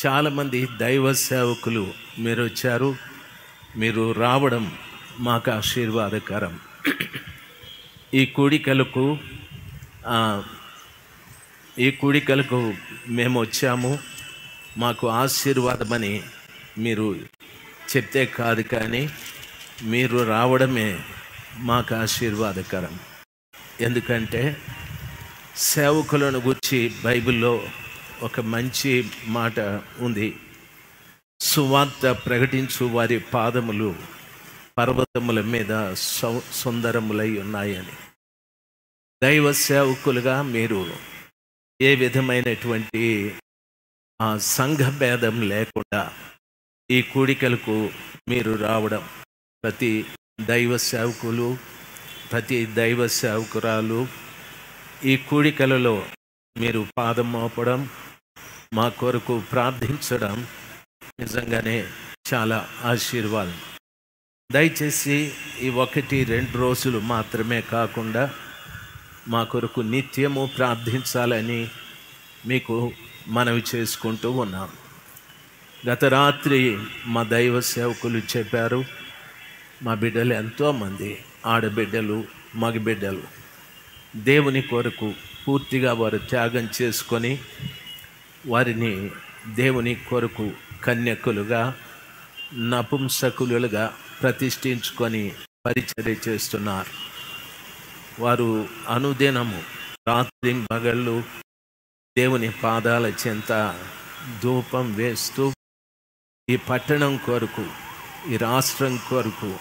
చాలామంది దైవ సేవకులు మీరు వచ్చారు. మీరు రావడం మాకు ఆశీర్వాదకరం. ఈ కూడికలకు మేము వచ్చాము, మాకు ఆశీర్వాదమని మీరు చెప్తే కాదు, కానీ మీరు రావడమే మాకు ఆశీర్వాదకరం. ఎందుకంటే సేవకులను గురించి బైబిల్లో ఒక మంచి మాట ఉంది. సువార్త ప్రకటించు వారి పాదములు పర్వతముల మీద సుందరములై ఉన్నాయని. దైవ సేవకులుగా మీరు ఏ విధమైనటువంటి సంఘ భేదం లేకుండా ఈ కూడికలకు మీరు రావడం, ప్రతి దైవ సేవకులు, ప్రతి దైవ సేవకురాలు ఈ కూడికలలో మీరు పాదం మోపడం, మా కొరకు ప్రార్థించడం నిజంగానే చాలా ఆశీర్వాదం. దయచేసి ఈ 1-2 రోజులు మాత్రమే కాకుండా మా కొరకు నిత్యము ప్రార్థించాలని మీకు మనవి చేసుకుంటూ ఉన్నాం. గత రాత్రి మా దైవ సేవకులు చెప్పారు, మా బిడ్డలు ఎంతోమంది ఆడబిడ్డలు, మగబిడ్డలు దేవుని కొరకు పూర్తిగా వారు త్యాగం చేసుకొని వారిని దేవుని కొరకు కన్యకులుగా, నపుంసకులుగా ప్రతిష్ఠించుకొని పరిచర్య చేస్తున్నారు. వారు అనుదినము రాత్రి పగళ్ళు దేవుని పాదాల చెంత ధూపం వేస్తూ ఈ పట్టణం కొరకు, ఈ రాష్ట్రం కొరకు,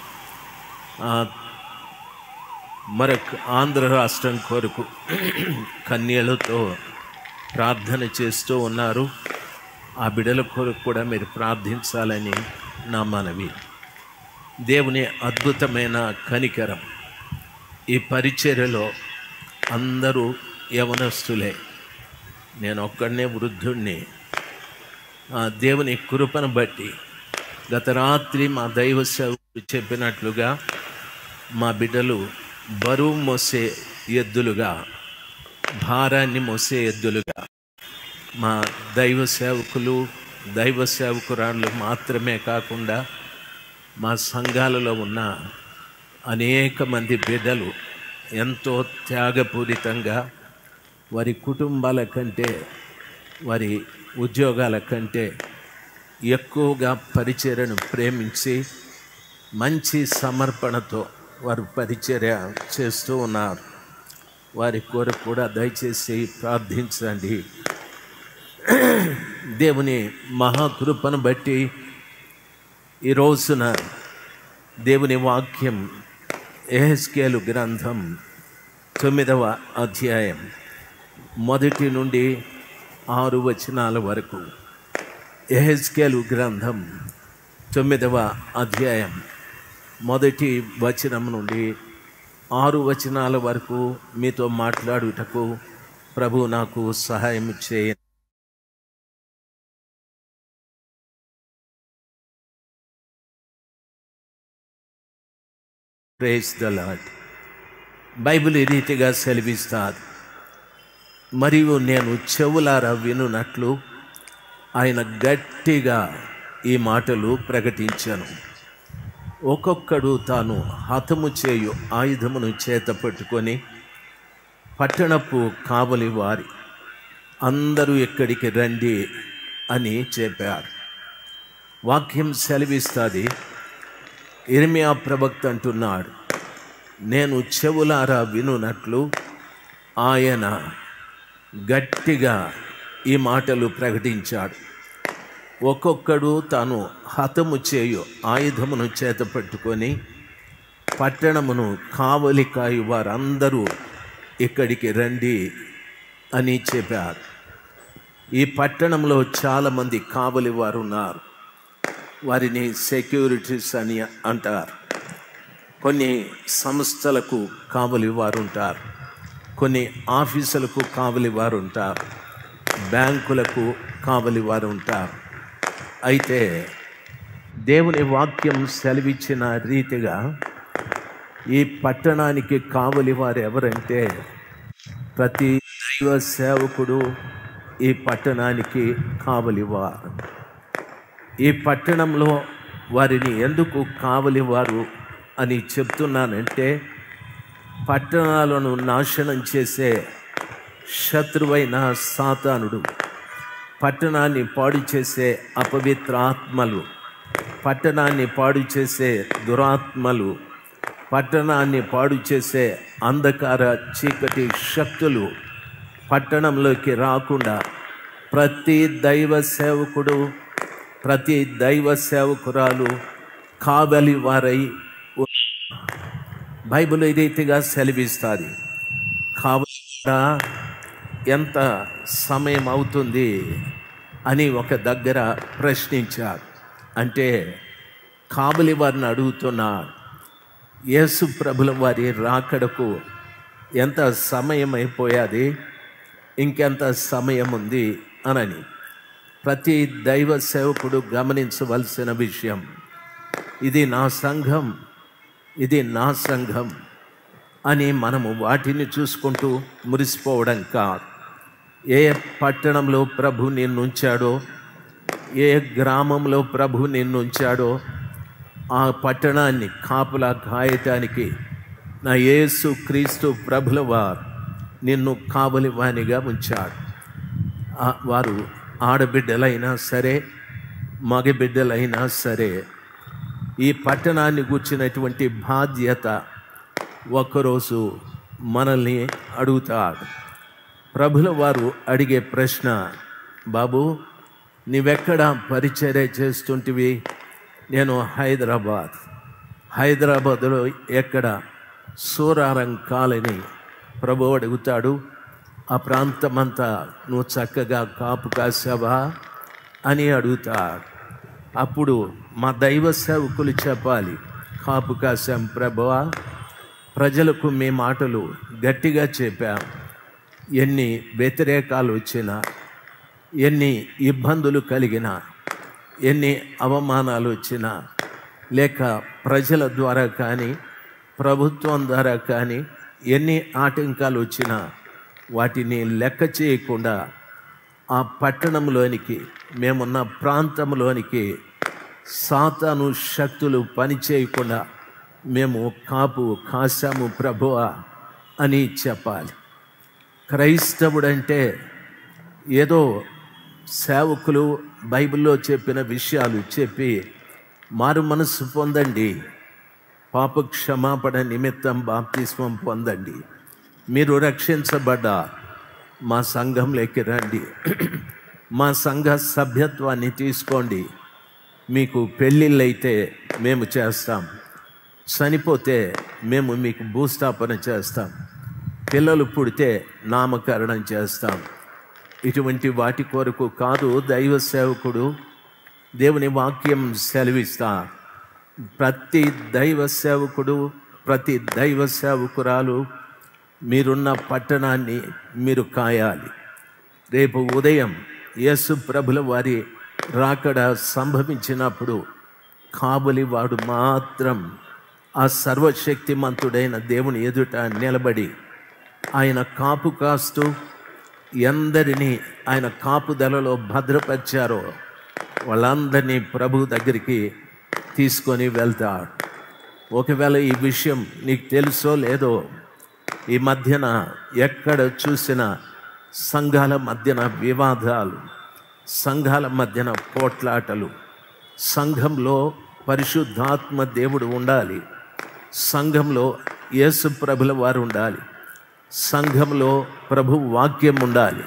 మరొక ఆంధ్ర రాష్ట్రం కొరకు కన్యలతో ప్రార్థన చేస్తూ ఉన్నారు. ఆ బిడ్డల కొరకు కూడా మీరు ప్రార్థించాలని నా మనవి. దేవుని అద్భుతమైన కనికరం. ఈ పరిచర్యలో అందరూ యవనస్తులే, నేను ఒక్కడనే వృద్ధుణ్ణి. దేవుని కృపను బట్టి గత రాత్రి మా దైవ సేవకుడు చెప్పినట్లుగా మా బిడ్డలు బరువు మోసే ఎద్దులుగా, భారాన్ని మోసే ఎద్దులుగా, మా దైవ సేవకులు, దైవ సేవకురాళ్ళు మాత్రమే కాకుండా మా సంఘాలలో ఉన్న అనేక మంది బిడ్డలు ఎంతో త్యాగపూరితంగా వారి కుటుంబాల కంటే, వారి ఉద్యోగాల కంటే ఎక్కువగా పరిచర్యను ప్రేమించి మంచి సమర్పణతో వారు పరిచర్య చేస్తూ ఉన్నారు. వారి కొరకు కూడా దయచేసి ప్రార్థించండి. దేవుని మహాకృపను బట్టి ఈ రోజున దేవుని వాక్యం యెహెజ్కేలు గ్రంథం 9వ అధ్యాయం 1 నుండి 6 వచనాల వరకు. యెహెజ్కేలు గ్రంథం 9వ అధ్యాయం 1 వచనం నుండి 6 వచనాల వరకు మీతో మాట్లాడుటకు ప్రభు నాకు సహాయం చేయండి. Praise the lord. బైబిల్ ఈ రీతిగా సెలవిస్తాది, మరియు నేను చెవులారా వినున్నట్లు ఆయన గట్టిగా ఈ మాటలు ప్రకటించాను. ఒక్కొక్కడు తాను హతము చేయు ఆయుధమును చేత పట్టుకొని పట్టణపు కావలి వారి అందరూ ఇక్కడికి రండి అని చెప్పారు. వాక్యం సెలవిస్తుంది. ఇర్మియా ప్రవక్త అంటున్నాడు, నేను చెవులారా వినున్నట్లు ఆయన గట్టిగా ఈ మాటలు ప్రకటించాడు. ఒక్కొక్కడు తాను హతము చేయు ఆయుధమును చేత పట్టుకొని పట్టణమును కావలి కాయు వారందరూ ఇక్కడికి రండి అని చెప్పారు. ఈ పట్టణంలో చాలామంది కావలి వారు ఉన్నారు. వారిని సెక్యూరిటీస్ అని అంటారు. కొన్ని సంస్థలకు కావలి వారు ఉంటారు, కొన్ని ఆఫీసులకు కావలి వారు ఉంటారు, బ్యాంకులకు కావలి వారు ఉంటారు. అయితే దేవుని వాక్యం సెలవిచ్చిన రీతిగా ఈ పట్టణానికి కావలి వారు ఎవరంటే ప్రతి దైవ సేవకుడు ఈ పట్టణానికి కావలివారు. ఈ పట్టణంలో వారిని ఎందుకు కావలివారు అని చెప్తున్నానంటే, పట్టణాలను నాశనం చేసే శత్రువైన సాతానుడు, పట్టణాన్ని పాడు చేసే అపవిత్ర ఆత్మలు, పట్టణాన్ని పాడు చేసే దురాత్మలు, పట్టణాన్ని పాడు చేసే అంధకార చీకటి శక్తులు పట్టణంలోకి రాకుండా ప్రతి దైవ సేవకుడు, ప్రతి దైవ సేవకురాలు కావలి వారై బైబిల్ ఈ రీతిగా సెలవిస్తుంది. కావలివారా ఎంత సమయం అవుతుంది అని ఒక దగ్గర ప్రశ్నించారు. అంటే కావలి వారిని అడుగుతున్నారు, యేసు ప్రభుల వారి రాకడకు ఎంత సమయం అయిపోయాది, ఇంకెంత సమయం ఉంది అనని. ప్రతి దైవ సేవకుడు గమనించవలసిన విషయం, ఇది నా సంఘం, ఇది నా సంఘం అని మనము వాటిని చూసుకుంటూ మురిసిపోవడం కాదు. ఏ పట్టణంలో ప్రభు నిన్నుంచాడో, ఏ గ్రామంలో ప్రభు నిన్నుంచాడో ఆ పట్టణాన్ని కాపులా కాయటానికి నా యేసు క్రీస్తు ప్రభుల వారు నిన్ను కావలివానిగా ఉంచాడు. వారు ఆడబిడ్డలైనా సరే, మగబిడ్డలైనా సరే, ఈ పట్టణాన్ని కూర్చున్నటువంటి బాధ్యత ఒకరోజు మనల్ని అడుగుతాడు. ప్రభుల వారు అడిగే ప్రశ్న, బాబు నీవెక్కడ పరిచర్య చేస్తుంటివి? నేను హైదరాబాద్లో ఎక్కడ? సూరారం కాలనీ. ప్రభు అడుగుతాడు, ఆ ప్రాంతమంతా నువ్వు చక్కగా కాపు కాసావా అని అడుగుతాడు. అప్పుడు మా దైవ సేవకులు చెప్పాలి, కాపు కాసాం ప్రభువా, ప్రజలకు మీ మాటలు గట్టిగా చెప్పాం. ఎన్ని వ్యతిరేకాలు వచ్చినా, ఎన్ని ఇబ్బందులు కలిగినా, ఎన్ని అవమానాలు వచ్చినా, లేక ప్రజల ద్వారా కానీ ప్రభుత్వం ద్వారా కానీ ఎన్ని ఆటంకాలు వచ్చినా వాటిని లెక్క చేయకుండా ఆ పట్టణంలోనికి, మేమున్న ప్రాంతంలోనికి సాతాను శక్తులు పనిచేయకుండా మేము కాపు కాసాము ప్రభువా అని చెప్పాలి. క్రైస్తవుడంటే ఏదో సేవకులు బైబిల్లో చెప్పిన విషయాలు చెప్పి మారు మనసు పొందండి, పాప క్షమాపణ నిమిత్తం బాప్తిస్మం పొందండి, మీరు రక్షించబడ్డా మా సంఘంలోకి రండి, మా సంఘ సభ్యత్వాన్ని తీసుకోండి, మీకు పెళ్ళిళ్ళైతే మేము చేస్తాం, చనిపోతే మేము మీకు భూస్థాపన చేస్తాం, పిల్లలు పుడితే నామకరణం చేస్తాం. ఇటువంటి వాటి కొరకు కాదు దైవ సేవకుడు. దేవుని వాక్యం సెలవిస్తా, ప్రతి దైవ సేవకుడు, ప్రతి దైవ సేవకురాలు మీరున్న పట్టణాన్ని మీరు కాయాలి. రేపు ఉదయం యేసు ప్రభుల వారి రాకడ సంభవించినప్పుడు కావలివాడు మాత్రం ఆ సర్వశక్తిమంతుడైన దేవుని ఎదుట నిలబడి ఆయన కాపు కాస్తూ ఎందరినీ ఆయన కాపుదలలో భద్రపరిచారో వాళ్ళందరినీ ప్రభు దగ్గరికి తీసుకొని వెళ్తాడు. ఒకవేళ ఈ విషయం నీకు తెలుసో లేదో, ఈ మధ్యన ఎక్కడ చూసినా సంఘాల మధ్యన వివాదాలు, సంఘాల మధ్యన పోట్లాటలు. సంఘంలో పరిశుద్ధాత్మ దేవుడు ఉండాలి, సంఘంలో యేసు ప్రభుల వారు ఉండాలి, సంఘంలో ప్రభు వాక్యం ఉండాలి,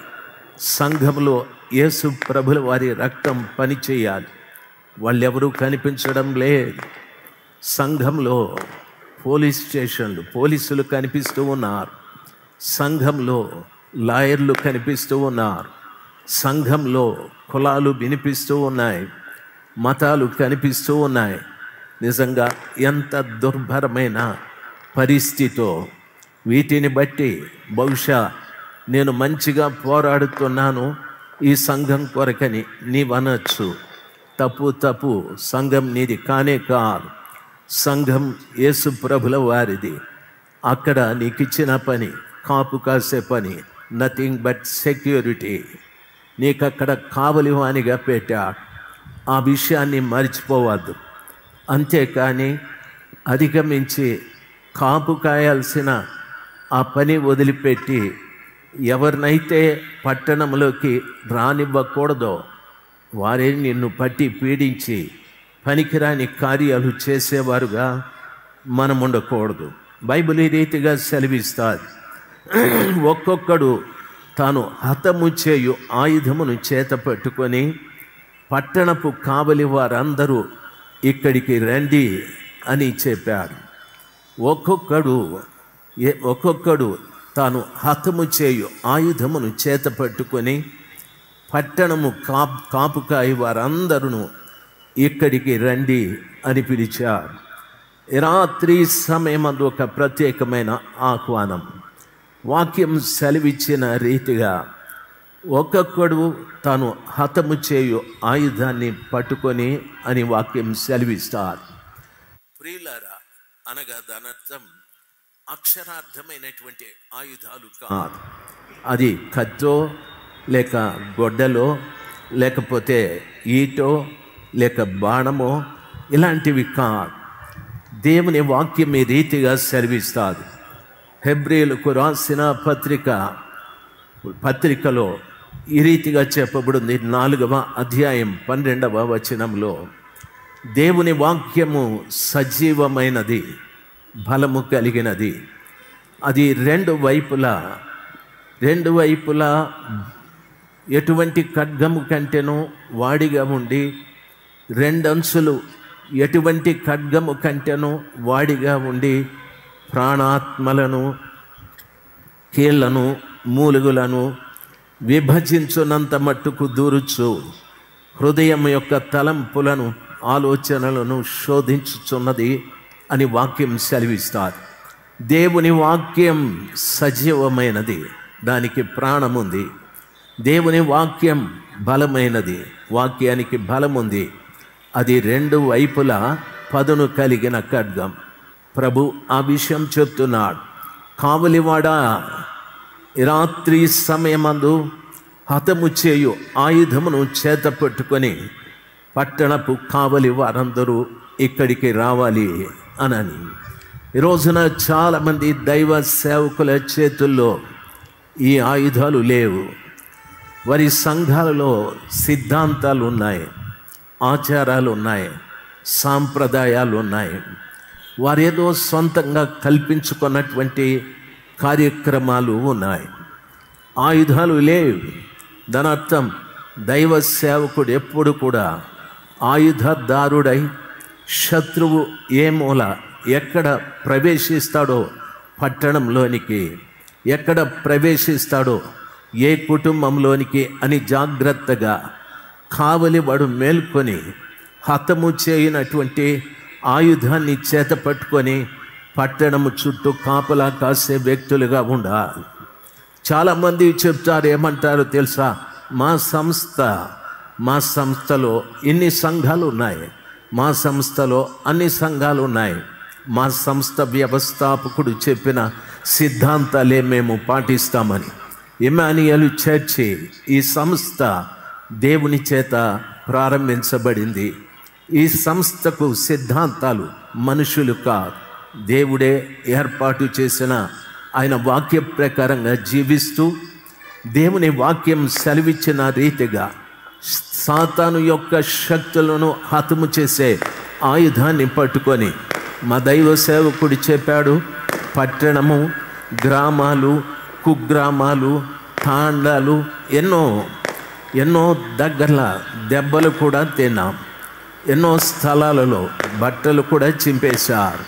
సంఘంలో యేసు ప్రభుల వారి రక్తం పనిచేయాలి. వాళ్ళెవరూ కనిపించడం లేదు. సంఘంలో పోలీస్ స్టేషన్లు, పోలీసులు కనిపిస్తూ ఉన్నారు, సంఘంలో లాయర్లు కనిపిస్తూ ఉన్నారు, సంఘంలో కులాలు వినిపిస్తూ ఉన్నాయి, మతాలు కనిపిస్తూ ఉన్నాయి. నిజంగా ఎంత దుర్భరమైన పరిస్థితో. వీటిని బట్టి బహుశా నేను మంచిగా పోరాడుతున్నాను ఈ సంఘం కొరకని నీవనొచ్చు. తప్పు, సంఘం నీది కానే కాదు. సంఘం యేసు ప్రభుల వారిది. అక్కడ నీకు ఇచ్చిన పని కాపు కాసే పని, నథింగ్ బట్ సెక్యూరిటీ. నీకక్కడ కావలివానిగా పెట్టాడు. ఆ విషయాన్ని మర్చిపోవద్దు. అంతేకాని అధిగమించి కాపు కాయాల్సిన ఆ పని వదిలిపెట్టి ఎవరినైతే పట్టణంలోకి రానివ్వకూడదో వారే నిన్ను పట్టి పీడించి పనికిరాని కార్యాలు చేసేవారుగా మనం ఉండకూడదు. బైబిల్ ఈ రీతిగా సెలవిస్తారు, ఒక్కొక్కడు తాను హతము చేయు ఆయుధమును చేత పట్టుకొని పట్టణపు కావలి వారందరూ ఇక్కడికి రండి అని చెప్పాడు. ఒక్కొక్కడు తాను హతము చేయు ఆయుధమును చేత పట్టుకొని పట్టణము కాపుకాయి వారందరూ ఇక్కడికి రండి అని పిలిచారు. రాత్రి సమయమందు ఒక ప్రత్యేకమైన ఆహ్వానం. వాక్యం సెలవిచ్చిన రీతిగా ఒక్కొక్కడు తాను హతము చేయు ఆయుధాన్ని పట్టుకొని అని వాక్యం సెలవిస్తారు. ప్రియులారా, అనగా దానర్థం అక్షరార్థమైనటువంటి ఆయుధాలు కాదు. అది కత్తో లేక గొడ్డలో లేకపోతే ఈటో లేక బాణమో ఇలాంటివి కాదు. దేవుని వాక్యం ఈ రీతిగా సెలవిస్తాడు. హెబ్రీయులకు రాసిన పత్రికలో ఈ రీతిగా చెప్పబడింది. 4వ అధ్యాయం 12వ వచనంలో దేవుని వాక్యము సజీవమైనది, బలము కలిగినది. అది రెండు వైపులా ఎటువంటి ఖడ్గము కంటేనూ వాడిగా ఉండి, రెండంచులు ఎటువంటి ఖడ్గము కంటేనూ వాడిగా ఉండి ప్రాణాత్మలను కీళ్లను మూలుగులను విభజించునంత మట్టుకు దూరుచు హృదయం యొక్క తలంపులను ఆలోచనలను శోధించుచున్నది అని వాక్యం సెలవిస్తారు. దేవుని వాక్యం సజీవమైనది, దానికి ప్రాణముంది. దేవుని వాక్యం బలమైనది, వాక్యానికి బలముంది. అది రెండు వైపులా పదును కలిగిన ఖడ్గం. ప్రభు ఆ విషయం చెప్తున్నాడు. కావలివాడా, రాత్రి సమయమందు హతము చేయు ఆయుధమును చేత పెట్టుకొని పట్టణపు కావలి వారందరూ ఇక్కడికి రావాలి అనని. ఈ రోజున చాలామంది దైవ సేవకుల చేతుల్లో ఈ ఆయుధాలు లేవు. వారి సంఘాలలో సిద్ధాంతాలు ఉన్నాయి, ఆచారాలు ఉన్నాయి, సాంప్రదాయాలు ఉన్నాయి. వారేదో సొంతంగా కల్పించుకున్నటువంటి కార్యక్రమాలు ఉన్నాయి. ఆయుధాలు లేవు. దాని అర్థం దైవ సేవకుడు ఎప్పుడు కూడా ఆయుధదారుడై శత్రువు ఏ మూల ఎక్కడ ప్రవేశిస్తాడో పట్టణంలోనికి, ఎక్కడ ప్రవేశిస్తాడో ఏ కుటుంబంలోనికి అని జాగ్రత్తగా కావలి వాడు మేల్కొని హతము చేయనటువంటి ఆయుధాన్ని చేత పట్టుకొని పట్టణము చుట్టూ కాపలా కాసే వ్యక్తులుగా ఉండాలి. చాలామంది చెప్తారు, ఏమంటారు తెలుసా, మా సంస్థలో ఇన్ని సంఘాలు ఉన్నాయి, మా సంస్థలో అన్ని సంఘాలు ఉన్నాయి, మా సంస్థ వ్యవస్థాపకుడు చెప్పిన సిద్ధాంతాలే మేము పాటిస్తామని. ఇమానియల్ చర్చి ఈ సంస్థ దేవుని చేత ప్రారంభించబడింది. ఈ సంస్థకు సిద్ధాంతాలు మనుషులు కాదు, దేవుడే ఏర్పాటు చేసిన ఆయన వాక్య ప్రకారంగా జీవిస్తూ దేవుని వాక్యం సెలవిచ్చిన రీతిగా సాతాను యొక్క శక్తులను హతము చేసే ఆయుధాన్ని పట్టుకొని మా దైవ సేవకుడు చెప్పాడు, పట్టణము, గ్రామాలు, కుగ్రామాలు, తాండాలు ఎన్నో దగ్గర దెబ్బలు కూడా తిన్నాం. ఎన్నో స్థలాలలో బట్టలు కూడా చింపేశారు.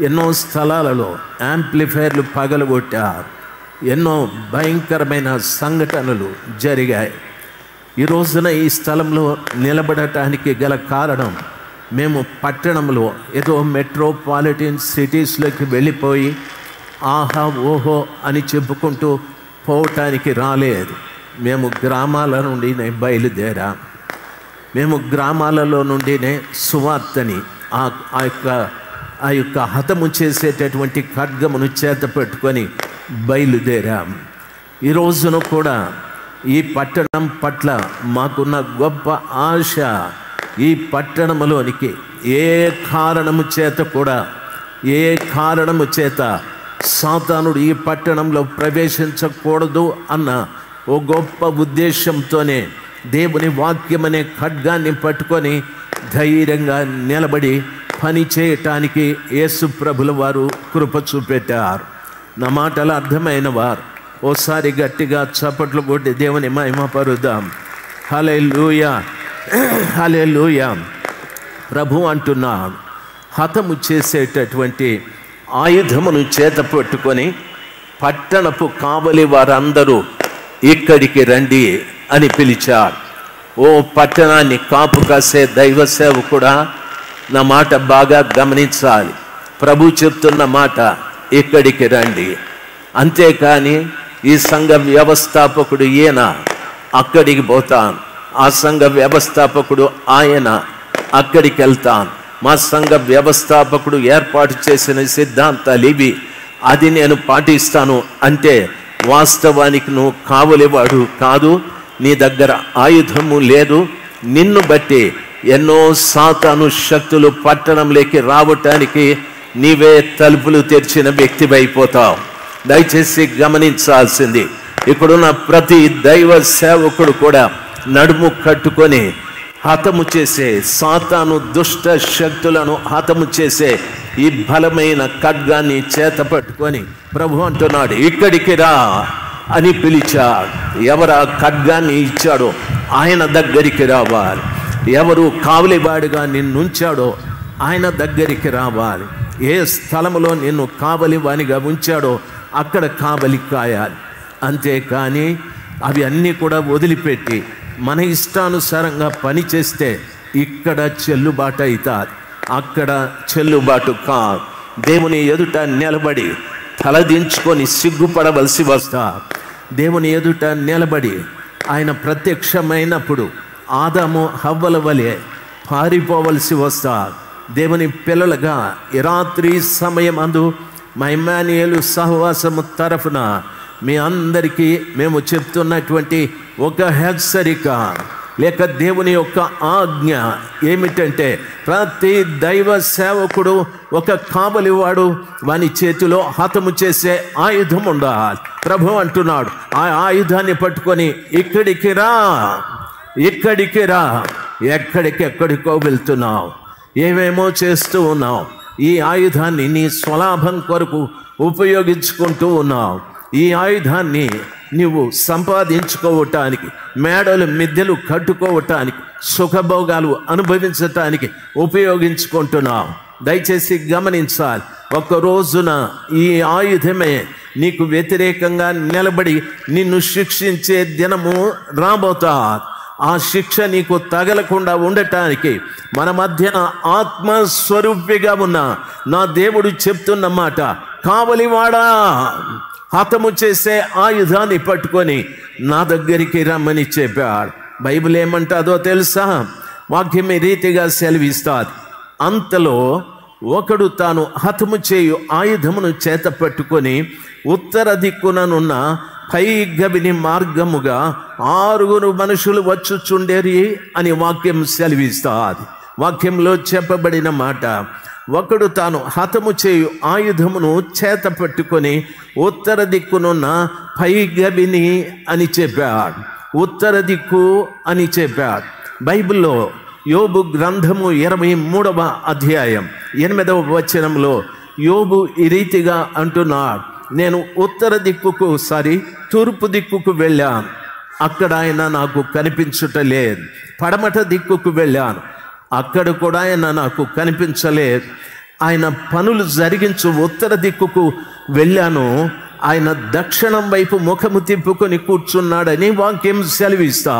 ఎన్నో స్థలాలలో యాంప్లిఫైర్లు పగలగొట్టారు. ఎన్నో భయంకరమైన సంఘటనలు జరిగాయి. ఈ రోజున ఈ స్థలంలో నిలబడటానికి గల కారణం, మేము పట్టణంలో ఏదో మెట్రోపాలిటన్ సిటీస్లోకి వెళ్ళిపోయి ఆహా ఓహో అని చెప్పుకుంటూ పోవటానికి రాలేదు. మేము గ్రామాల నుండినే బయలుదేరాం. మేము గ్రామాలలో నుండినే సువార్తని ఆ యొక్క హతము చేసేటటువంటి ఖడ్గమును చేత పెట్టుకొని బయలుదేరాం. ఈ రోజున కూడా ఈ పట్టణం పట్ల మాకున్న గొప్ప ఆశ, ఈ పట్టణములోనికి ఏ కారణము చేత సాతానుడు ఈ పట్టణంలో ప్రవేశించకూడదు అన్న ఓ గొప్ప ఉద్దేశంతోనే దేవుని వాక్యం అనే ఖడ్గాన్ని పట్టుకొని ధైర్యంగా నిలబడి పని చేయటానికి యేసు ప్రభుల వారు కృప చూపెట్టారు. నా మాటలు అర్థమైన వారు ఓసారి గట్టిగా చప్పట్లు కొట్టి దేవుని మహిమపరుద్దాం. హల్లెలూయా, హల్లెలూయా. ప్రభు అంటున్నాడు, హతము చేసేటటువంటి ఆయుధమును చేత పట్టుకొని పట్టణపు కావలి వారందరూ ఇక్కడికి రండి అని పిలిచాడు. ఓ పట్టణాన్ని కాపు కాసే దైవ సేవకుడా, నా మాట బాగా గమనించాలి. ప్రభు చెప్తున్న మాట, ఇక్కడికి రండి. అంతేకాని ఈ సంఘ వ్యవస్థాపకుడు ఈయన, అక్కడికి పోతాను. ఆ సంఘ వ్యవస్థాపకుడు ఆయన, అక్కడికి వెళ్తాను. మా సంఘ వ్యవస్థాపకుడు ఏర్పాటు చేసిన సిద్ధాంతాలు ఇవి, అది నేను పాటిస్తాను అంటే వాస్తవానికి నువ్వు కావలివాడు కాదు. నీ దగ్గర ఆయుధము లేదు. నిన్ను బట్టి ఎన్నో సాతాను శక్తులు పట్టణంలోకి రావటానికి నీవే తలుపులు తెరిచిన వ్యక్తివైపోతావు. దయచేసి గమనించాల్సింది, ఇక్కడున్న ప్రతి దైవ సేవకుడు కూడా నడుము కట్టుకొని హతము చేసే సాతాను దుష్ట శక్తులను హతము చేసే ఈ బలమైన ఖడ్గాన్ని చేత పట్టుకొని ప్రభు అంటున్నాడు, ఇక్కడికి రా అని పిలిచాడు. ఎవరు ఆ ఖడ్గాన్ని ఇచ్చాడో ఆయన దగ్గరికి రావాలి. ఎవరు కావలివాడిగా నిన్నుంచాడో ఆయన దగ్గరికి రావాలి. ఏ స్థలములో నిన్ను కావలివానిగా ఉంచాడో అక్కడ కావలి కాయాలి. అంతేకాని అవి అన్నీ కూడా వదిలిపెట్టి మన ఇష్టానుసారంగా పని చేస్తే ఇక్కడ చెల్లుబాటు అవుతుంది, అక్కడ చెల్లుబాటు కాదు. దేవుని ఎదుట నిలబడి తలదించుకొని సిగ్గుపడవలసి వస్తా. దేవుని ఎదుట నిలబడి ఆయన ప్రత్యక్షమైనప్పుడు ఆదాము హవ్వల వలె పారిపోవలసి వస్తా. దేవుని పిల్లలుగా ఈ రాత్రి సమయం అందు మా ఇమ్మానుయేలు సహవాసము తరఫున మీ అందరికీ మేము చెప్తున్నటువంటి ఒక హెచ్చరిక లేక దేవుని యొక్క ఆజ్ఞ ఏమిటంటే, ప్రతి దైవ సేవకుడు ఒక కావలివాడు వాని చేతిలో హతము చేసే ఆయుధం ఉండాలి. ప్రభు అంటున్నాడు, ఆ ఆయుధాన్ని పట్టుకొని ఇక్కడికి రా, ఇక్కడికి రా. ఎక్కడికెక్కడికో వెళ్తున్నావు, ఏమేమో చేస్తూ ఉన్నావు. ఈ ఆయుధాన్ని నీ స్వలాభం కొరకు ఉపయోగించుకుంటూ ఉన్నావు. ఈ ఆయుధాన్ని నువ్వు సంపాదించుకోవటానికి, మేడలు మిద్దెలు కట్టుకోవటానికి, సుఖభోగాలు అనుభవించటానికి ఉపయోగించుకుంటున్నావు. దయచేసి గమనించాలి, ఒక రోజున ఈ ఆయుధమే నీకు వ్యతిరేకంగా నిలబడి నిన్ను శిక్షించే దినము రాబోతా. ఆ శిక్ష నీకు తగలకుండా ఉండటానికి మన మధ్యన ఆత్మస్వరూపిగా ఉన్న నా దేవుడు చెప్తున్న మాట, కావలివాడా హతము చేసే ఆయుధాన్ని పట్టుకొని నా దగ్గరికి రమ్మని చెప్పాడు. బైబిల్ ఏమంటాదో తెలుసా? వాక్యం ఈ రీతిగా సెలవిస్తాది, అంతలో ఒకడు తాను హతము చేయు ఆయుధమును చేత పట్టుకొని ఉత్తర దిక్కుననున్న పై గవిని మార్గముగా 6 మనుషులు వచ్చుచుండేరి అని వాక్యం సెలవిస్తాది. వాక్యంలో చెప్పబడిన మాట, ఒకడు తాను హతము చేయు ఆయుధమును చేత పట్టుకొని ఉత్తర దిక్కునున్న పై గవిని అని చెప్పాడు. ఉత్తర దిక్కు అని చెప్పాడు. బైబిల్లో యోబు గ్రంథము 23వ అధ్యాయం 8వ వచనంలో యోబు ఈ రీతిగా అంటున్నాడు, నేను ఉత్తర దిక్కుకు తూర్పు దిక్కుకు వెళ్ళాను, అక్కడ ఆయన నాకు కనిపించుటలేదు. పడమట దిక్కుకు వెళ్ళాను, అక్కడ కూడా ఆయన నాకు కనిపించలేదు. ఆయన పనులు జరిగించు ఉత్తర దిక్కుకు వెళ్ళాను, ఆయన దక్షిణం వైపు ముఖము తిప్పుకొని కూర్చున్నాడని వాక్యం సెలవిస్తా.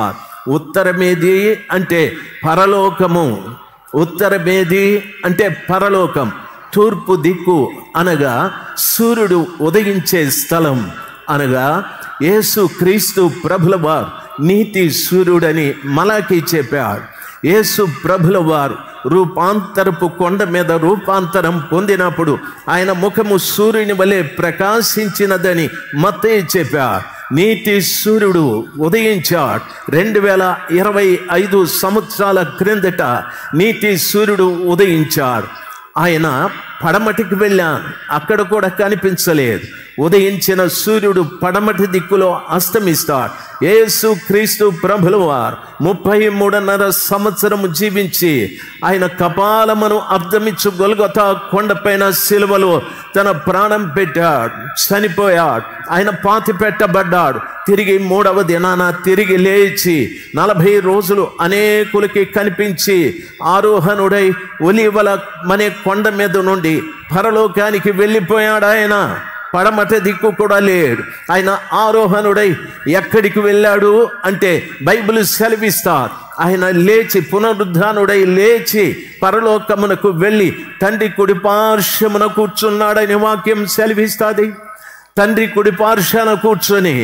ఉత్తరమేది అంటే పరలోకము, ఉత్తరమేది అంటే పరలోకం. తూర్పు దిక్కు అనగా సూర్యుడు ఉదయించే స్థలం, అనగా యేసు క్రీస్తు ప్రభుల వారు నీతి సూర్యుడని మలాకి చెప్పాడు. యేసు ప్రభుల వారు రూపాంతరపు కొండ మీద రూపాంతరం పొందినప్పుడు ఆయన ముఖము సూర్యుని వలె ప్రకాశించినదని మత్తయి చెప్పాడు. నీతి సూర్యుడు ఉదయించాడు. 2025 సంవత్సరాల క్రిందట నీతి సూర్యుడు ఉదయించాడు. ఆయన పడమటికి వెళ్ళాను, అక్కడ కూడా కనిపించలేదు. ఉదయించిన సూర్యుడు పడమటి దిక్కులో అస్తమిస్తాడు. యేసు క్రీస్తు ప్రభుల వారు 33.5 సంవత్సరము జీవించి ఆయన కపాలమును అర్ధమిచ్చు గొల్గొతా కొండపైన సిలువలో తన ప్రాణం పెట్టాడు, చనిపోయాడు. ఆయన పాతి పెట్టబడ్డాడు. తిరిగి 3వ దినాన తిరిగి లేచి 40 రోజులు అనేకులకి కనిపించి ఆరోహణుడై ఒలీవల మనే కొండ మీద నుండి పరలోకానికి వెళ్ళిపోయాడు. ఆయన పడమట దిక్కు కూడా లేడు. ఆయన ఆరోహణుడై ఎక్కడికి వెళ్ళాడు అంటే బైబిల్ సెలవిస్తారు, ఆయన లేచి పునరుద్ధానుడై లేచి పరలోకమునకు వెళ్ళి తండ్రి కుడి పార్శ్వమున కూర్చున్నాడని వాక్యం సెలవిస్తుంది. తండ్రి కుడి పార్శ్వన కూర్చొని,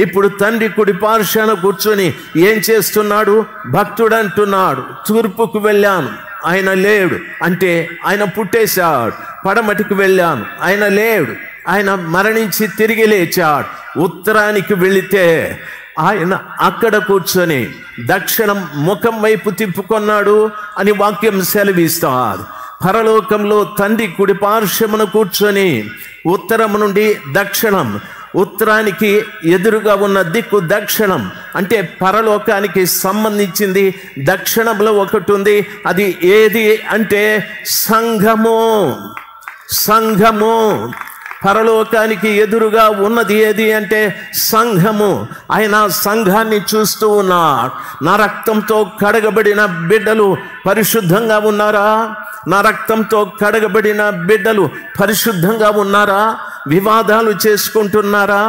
ఇప్పుడు తండ్రి కుడి పార్శ్వన కూర్చొని ఏం చేస్తున్నాడు? భక్తుడు అంటున్నాడు, తూర్పుకు వెళ్ళాను, ఆయన లేడు. అంటే ఆయన పుట్టేశాడు. పడమటికి వెళ్ళాను, ఆయన లేడు. ఆయన మరణించి తిరిగి లేచాడు. ఉత్తరానికి వెళితే ఆయన అక్కడ కూర్చొని దక్షిణం ముఖం వైపు తిప్పుకున్నాడు అని వాక్యం సెలవిస్తారు. పరలోకంలో తండ్రి కుడి పార్శ్వమున కూర్చొని ఉత్తరం నుండి దక్షిణం, ఉత్తరానికి ఎదురుగా ఉన్న దిక్కు దక్షిణం. అంటే పరలోకానికి సంబంధించింది దక్షిణంలో ఒకటి ఉంది. అది ఏది అంటే సంఘము. సంఘము పరలోకానికి ఎదురుగా ఉన్నది ఏది అంటే సంఘము. ఆయన సంఘాన్ని చూస్తూ ఉన్నాడు. నా రక్తంతో కడగబడిన బిడ్డలు పరిశుద్ధంగా ఉన్నారా? నా రక్తంతో కడగబడిన బిడ్డలు పరిశుద్ధంగా ఉన్నారా? వివాదాలు చేసుకుంటున్నారా?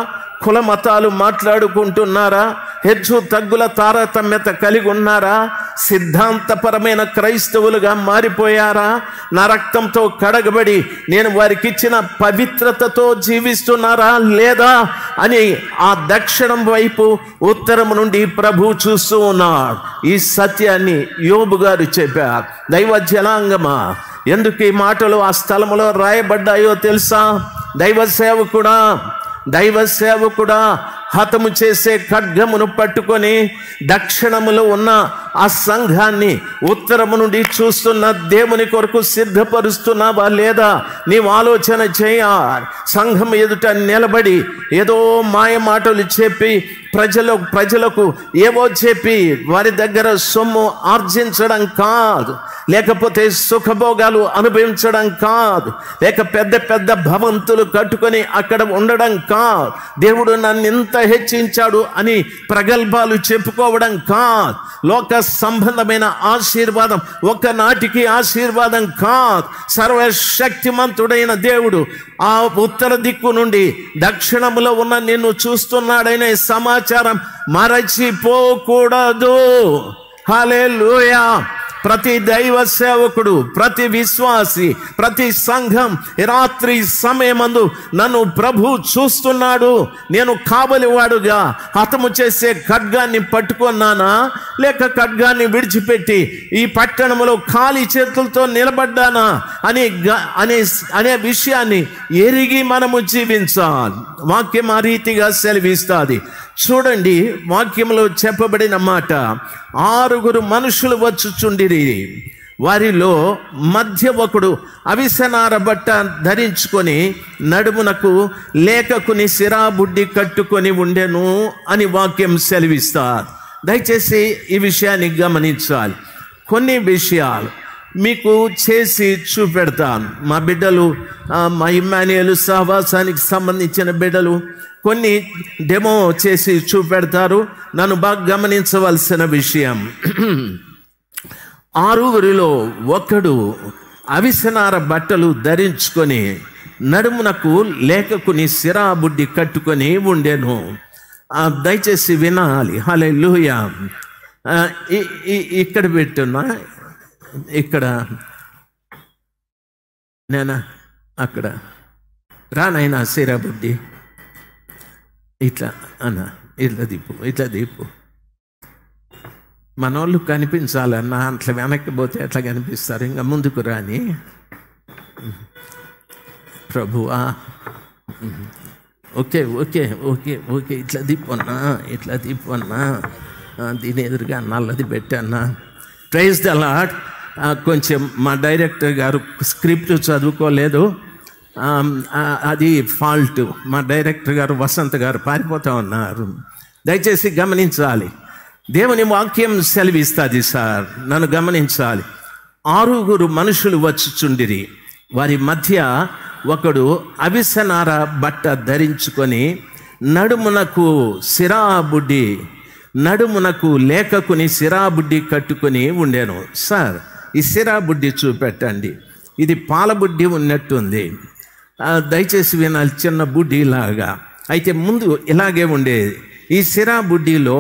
కుల మతాలు మాట్లాడుకుంటున్నారా? హెచ్చు తగ్గుల తారతమ్యత కలిగి ఉన్నారా? సిద్ధాంతపరమైన క్రైస్తవులుగా మారిపోయారా? నా రక్తంతో కడగబడి నేను వారికి ఇచ్చిన పవిత్రతతో జీవిస్తున్నారా లేదా అని ఆ దక్షిణం వైపు ఉత్తరం నుండి ప్రభు చూస్తూ ఉన్నాడు. ఈ సత్యాన్ని యోబు గారు చెప్పారు. దైవ జనాంగమా, ఎందుకు ఈ మాటలు ఆ స్థలములో రాయబడ్డాయో తెలుసా? దైవ సేవకుడా హతము చేసే ఖడ్గమును పట్టుకొని దక్షిణములో ఉన్న ఆ సంఘాన్ని ఉత్తరము నుండి చూస్తున్న దేవుని కొరకు సిద్ధపరుస్తున్నావా లేదా? నీవు ఆలోచన చేయాలి. సంఘం ఎదుట నిలబడి ఏదో మాయ మాటలు చెప్పి ప్రజలకు ఏవో చెప్పి వారి దగ్గర సొమ్ము ఆర్జించడం కాదు, లేకపోతే సుఖభోగాలు అనుభవించడం కాదు, లేక పెద్ద పెద్ద భవంతులు కట్టుకొని అక్కడ ఉండడం కాదు, దేవుడు నన్ను ఇంత హెచ్చించాడు అని ప్రగల్భాలు చెప్పుకోవడం కాదు, లోక సంబంధమైన ఆశీర్వాదం ఒకనాటికి ఆశీర్వాదం కాదు. సర్వశక్తిమంతుడైన దేవుడు ఆ ఉత్తర దిక్కు నుండి దక్షిణములో ఉన్న నిన్ను చూస్తున్నాడనే సమాచారం మరచిపోకూడదు. హల్లెలూయా. ప్రతి దైవ సేవకుడు, ప్రతి విశ్వాసి, ప్రతి సంఘం రాత్రి సమయమందు నన్ను ప్రభు చూస్తున్నాడు. నేను కావలివాడుగా హతము చేసే ఖడ్గాన్ని పట్టుకున్నానా, లేక ఖడ్గాన్ని విడిచిపెట్టి ఈ పట్టణంలో ఖాళీ చేతులతో నిలబడ్డానా అనే విషయాన్ని ఎరిగి మనము జీవించాలి. వాక్యం ఆ రీతిగా సెలవిస్తుంది. చూడండి, వాక్యంలో చెప్పబడిన మాట, 6 మనుషులు వచ్చుచుండిరి. వారిలో మధ్య ఒకడు అవిసనార బట్ట ధరించుకొని నడుమునకు లేఖకుని సిరాబుడ్డి కట్టుకొని ఉండెను అని వాక్యం సెలవిస్తారు. దయచేసి ఈ విషయాన్ని గమనించాలి. కొన్ని విషయాలు మీకు చేసి చూపెడతాను. మా బిడ్డలు, మా ఇమ్మాన్యుయేలు సహవాసానికి సంబంధించిన బిడ్డలు కొన్ని డెమో చేసి చూపెడతారు. నన్ను బాగా గమనించవలసిన విషయం, 6 ఒకడు అవిసనార బట్టలు ధరించుకొని నడుమునకు లేఖకుని సిరాబుడ్డి కట్టుకొని ఉండెను. దయచేసి వినాలి. హల్లెలూయా. ఇక్కడ పెట్టున్నా, ఇక్కడ నేనా అక్కడ రానైనా సిరాబుడ్డి ఇట్లా అన్న, ఇట్లా దీపు మనోళ్ళు కనిపించాలన్నా అట్లా వెనక్కి పోతే ఎట్లా కనిపిస్తారు? ఇంకా ముందుకు రాని ప్రభువా. ఓకే ఓకే ఓకే ఓకే ఇట్లా తిప్పన్నా దీని ఎదురుగా నల్లది పెట్టానా. Praise the lord. కొంచెం మా డైరెక్టర్ గారు స్క్రిప్ట్ చదువుకోలేదు, అది ఫాల్ట్. మా డైరెక్టర్ గారు వసంత్ గారు పారిపోతూ ఉన్నారు. దయచేసి గమనించాలి, దేవుని వాక్యం సెలవిస్తుంది సార్, నన్ను గమనించాలి. 6 మనుషులు వచ్చుచుండిరి, వారి మధ్య ఒకడు అవిసనార బట్ట ధరించుకొని నడుమునకు సిరాబుడ్డి, నడుమునకు లేఖకుని సిరాబుడ్డి కట్టుకొని ఉండేను. సార్ ఈ సిరాబుడ్డి చూపెట్టండి, ఇది పాలబుడ్డి ఉన్నట్టుంది, దయచేసి వినాలి, చిన్న బుడ్డిలాగా. అయితే ముందు ఇలాగే ఉండేది. ఈ సిరాబుడ్డిలో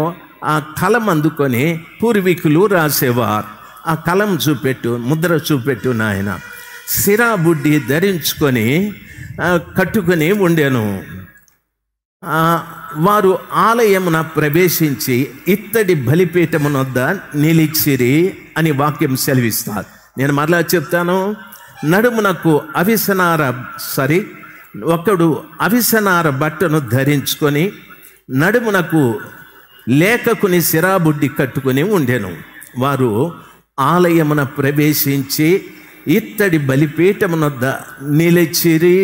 ఆ కలం అందుకొని పూర్వీకులు రాసేవారు. ఆ కలం చూపెట్టు, ముద్ర చూపెట్టు నాయన. సిరాబుడ్డి ధరించుకొని కట్టుకొని ఉండెను. వారు ఆలయమున ప్రవేశించి ఇత్తడి బలిపీఠమునొద్ద నిలిచిరి అని వాక్యం సెలవిస్తారు. నేను మరలా చెప్తాను. నడుమునకు ఒకడు అవిసనార బట్టను ధరించుకొని నడుమునకు లేఖకుని సిరాబుడ్డి కట్టుకొని ఉండెను. వారు ఆలయమున ప్రవేశించి ఇత్తడి బలిపీఠమునొద్ద నిలిచిరి,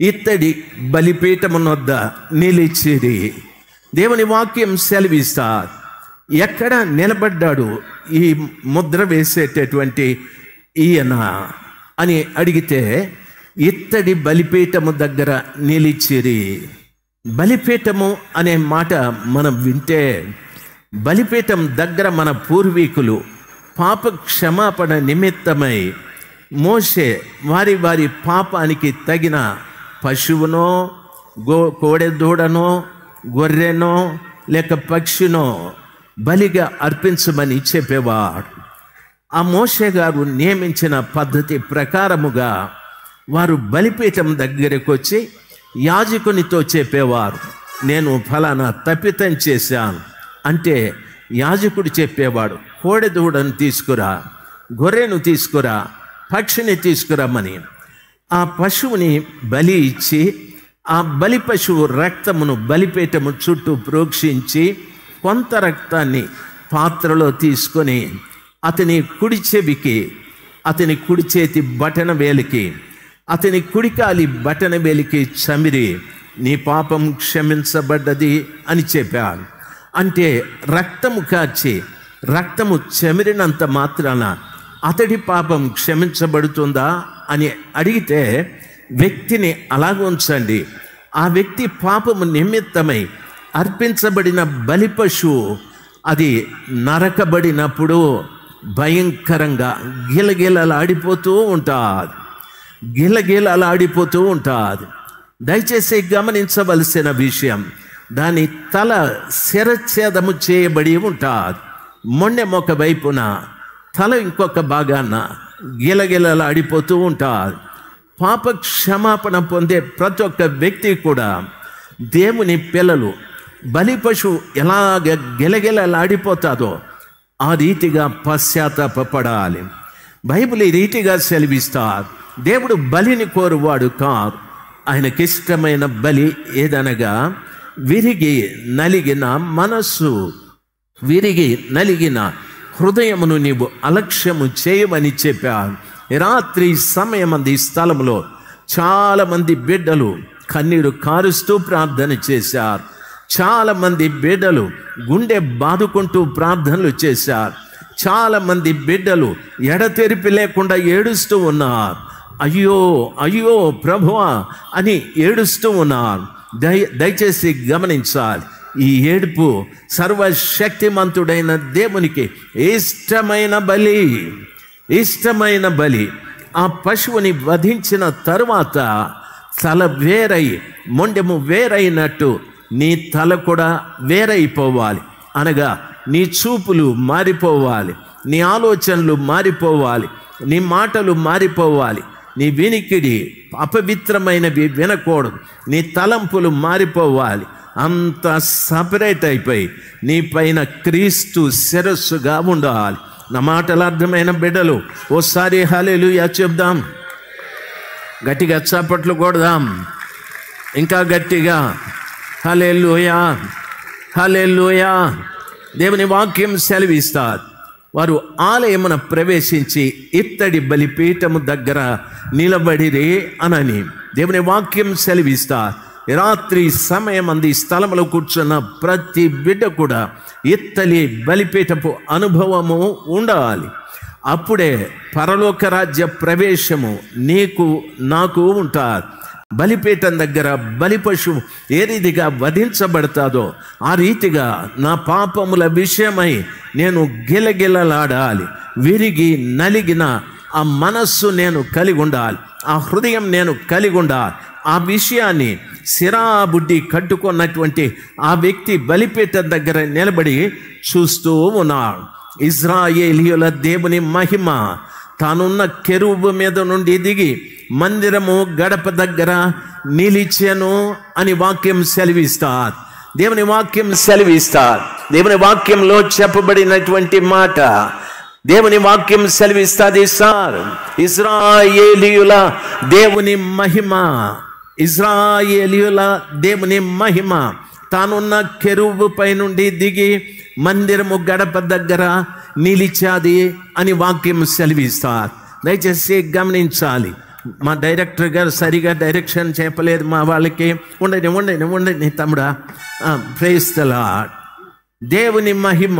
ఇత్తడి బలిపీఠమునొద్ద నిలిచిరి. దేవుని వాక్యం సెలవిస్తా. ఎక్కడ నిలబడ్డాడు ఈ ముద్ర వేసేటటువంటి ఈయన అని అడిగితే ఇత్తడి బలిపీఠము దగ్గర నిలిచిరి. బలిపీఠము అనే మాట మనం వింటే, బలిపీఠం దగ్గర మన పూర్వీకులు పాప క్షమాపణ నిమిత్తమై మోషే వారి వారి పాపానికి తగిన పశువునో కోడెదూడనో గొర్రెనో లేక పక్షినో బలిగా అర్పించమని చెప్పేవాడు. ఆ మోషే గారు నియమించిన పద్ధతి ప్రకారముగా వారు బలిపీఠం దగ్గరకు వచ్చి యాజకునితో చెప్పేవారు, నేను ఫలానా తప్పితం చేశాను అంటే యాజకుడు చెప్పేవాడు, కోడెదూడను తీసుకురా, గొర్రెను తీసుకురా, పక్షిని తీసుకురమ్మని. ఆ పశువుని బలి ఇచ్చి ఆ బలి పశువు రక్తమును బలిపీఠము చుట్టూ ప్రోక్షించి కొంత రక్తాన్ని పాత్రలో తీసుకొని అతని కుడి చెవికి, అతని కుడి చేతి బటన వేలికి, అతని కుడికాలి బటన వేలికి చమిరి నీ పాపం క్షమించబడ్డది అని చెప్పాడు. అంటే రక్తము కార్చి రక్తము చెమిరినంత మాత్రాన అతడి పాపం క్షమించబడుతుందా అని అడిగితే వ్యక్తిని అలాగ ఉంచండి. ఆ వ్యక్తి పాపము నిమిత్తమై అర్పించబడిన బలి పశువు అది నరకబడినప్పుడు భయంకరంగా గిలగిలలాడిపోతూ ఉంటుంది. దయచేసి గమనించవలసిన విషయం, దాని తల శిరఛేదము చేయబడి ఉంటుంది. మొండెం ఒక వైపున, తల ఇంకొక భాగాన గిలగిలలాడిపోతూ ఉంటుంది. పాప క్షమాపణ పొందే ప్రతి ఒక్క వ్యక్తి కూడా, దేవుని పిల్లలు, బలి పశువు ఎలాగ గిలగిలలాడిపోతాదో ఆ రీతిగా పశ్చాత్తాపపడాలి. బైబిల్ ఈ రీతిగా సెలవిస్తారు, దేవుడు బలిని కోరువాడు కాదు. ఆయనకిష్టమైన బలి ఏదనగా విరిగి నలిగిన మనస్సు, విరిగి నలిగిన హృదయమును నీవు అలక్ష్యము చేయమని చెప్పాను. రాత్రి సమయమంది ఈ స్థలంలో చాలామంది బిడ్డలు కన్నీరు కారుస్తూ ప్రార్థన చేశారు. చాలామంది బిడ్డలు గుండె బాదుకుంటూ ప్రార్థనలు చేశారు. చాలామంది బిడ్డలు ఎడతెరిపి లేకుండా ఏడుస్తూ ఉన్నారు. అయ్యో అయ్యో ప్రభువా అని ఏడుస్తూ ఉన్నారు. దయచేసి గమనించాలి, ఈ ఏడుపు సర్వశక్తిమంతుడైన దేవునికి ఇష్టమైన బలి. ఆ పశువుని వధించిన తరువాత తల వేరై, మొండెము వేరైనట్టు నీ తల కూడా వేరైపోవాలి. అనగా నీ చూపులు మారిపోవాలి, నీ ఆలోచనలు మారిపోవాలి, నీ మాటలు మారిపోవాలి, నీ వినికిడి అపవిత్రమైనవి వినకూడదు, నీ తలంపులు మారిపోవాలి. అంత సపరేట్ అయిపోయి నీ పైన క్రీస్తు శిరస్సుగా ఉండాలి. నా మాటలు అర్థమైన బిడ్డలు ఓసారి హల్లెలూయా చెప్దాం, గట్టిగా చప్పట్లు కొడదాం. ఇంకా గట్టిగా హల్లెలూయా, హల్లెలూయా. దేవుని వాక్యం సెలవిస్తారు, వారు ఆలయమున ప్రవేశించి ఇత్తడి బలిపీఠము దగ్గర నిలబడిరే అనని దేవుని వాక్యం సెలవిస్తారు. రాత్రి సమయం అంది స్థలంలో కూర్చున్న ప్రతి బిడ్డ కూడా ఇత్తడి బలిపీఠపు అనుభవము ఉండాలి. అప్పుడే పరలోక రాజ్య ప్రవేశము నీకు నాకు ఉంటారు. బలిపీఠం దగ్గర బలి పశువు ఏ రీతిగా వధించబడతాదో ఆ రీతిగా నా పాపముల విషయమై నేను గిలగిలలాడాలి. విరిగి నలిగిన ఆ మనస్సు నేను కలిగి ఉండాలి, ఆ హృదయం నేను కలిగి ఉండాలి. ఆ విషయాన్ని సిరాబుడ్డి కట్టుకున్నటువంటి ఆ వ్యక్తి బలిపీఠం దగ్గర నిలబడి చూస్తూ ఉన్నాడు. ఇశ్రాయేలీయుల దేవుని మహిమ తానున్న కెరూబు మీద నుండి దిగి మందిరము గడప దగ్గర నిలిచెను అని వాక్యం సెలవిస్తారు. దేవుని వాక్యం సెలవిస్తారు. దేవుని వాక్యంలో చెప్పబడినటువంటి మాట దేవుని వాక్యం సెలవిస్తుంది. సార్, ఇశ్రాయేలీయుల దేవుని మహిమ, ఇశ్రాయేలీయుల దేవుని మహిమ తానున్న కెరూబు పై నుండి దిగి మందిరము గడప దగ్గర నిలిచాది అని వాక్యం సెలవిస్తారు. దయచేసి గమనించాలి. మా డైరెక్టర్ గారు సరిగా డైరెక్షన్ చెప్పలేదు మా వాళ్ళకి. ఉండండి తమ్ముడా. Praise the Lord. దేవుని మహిమ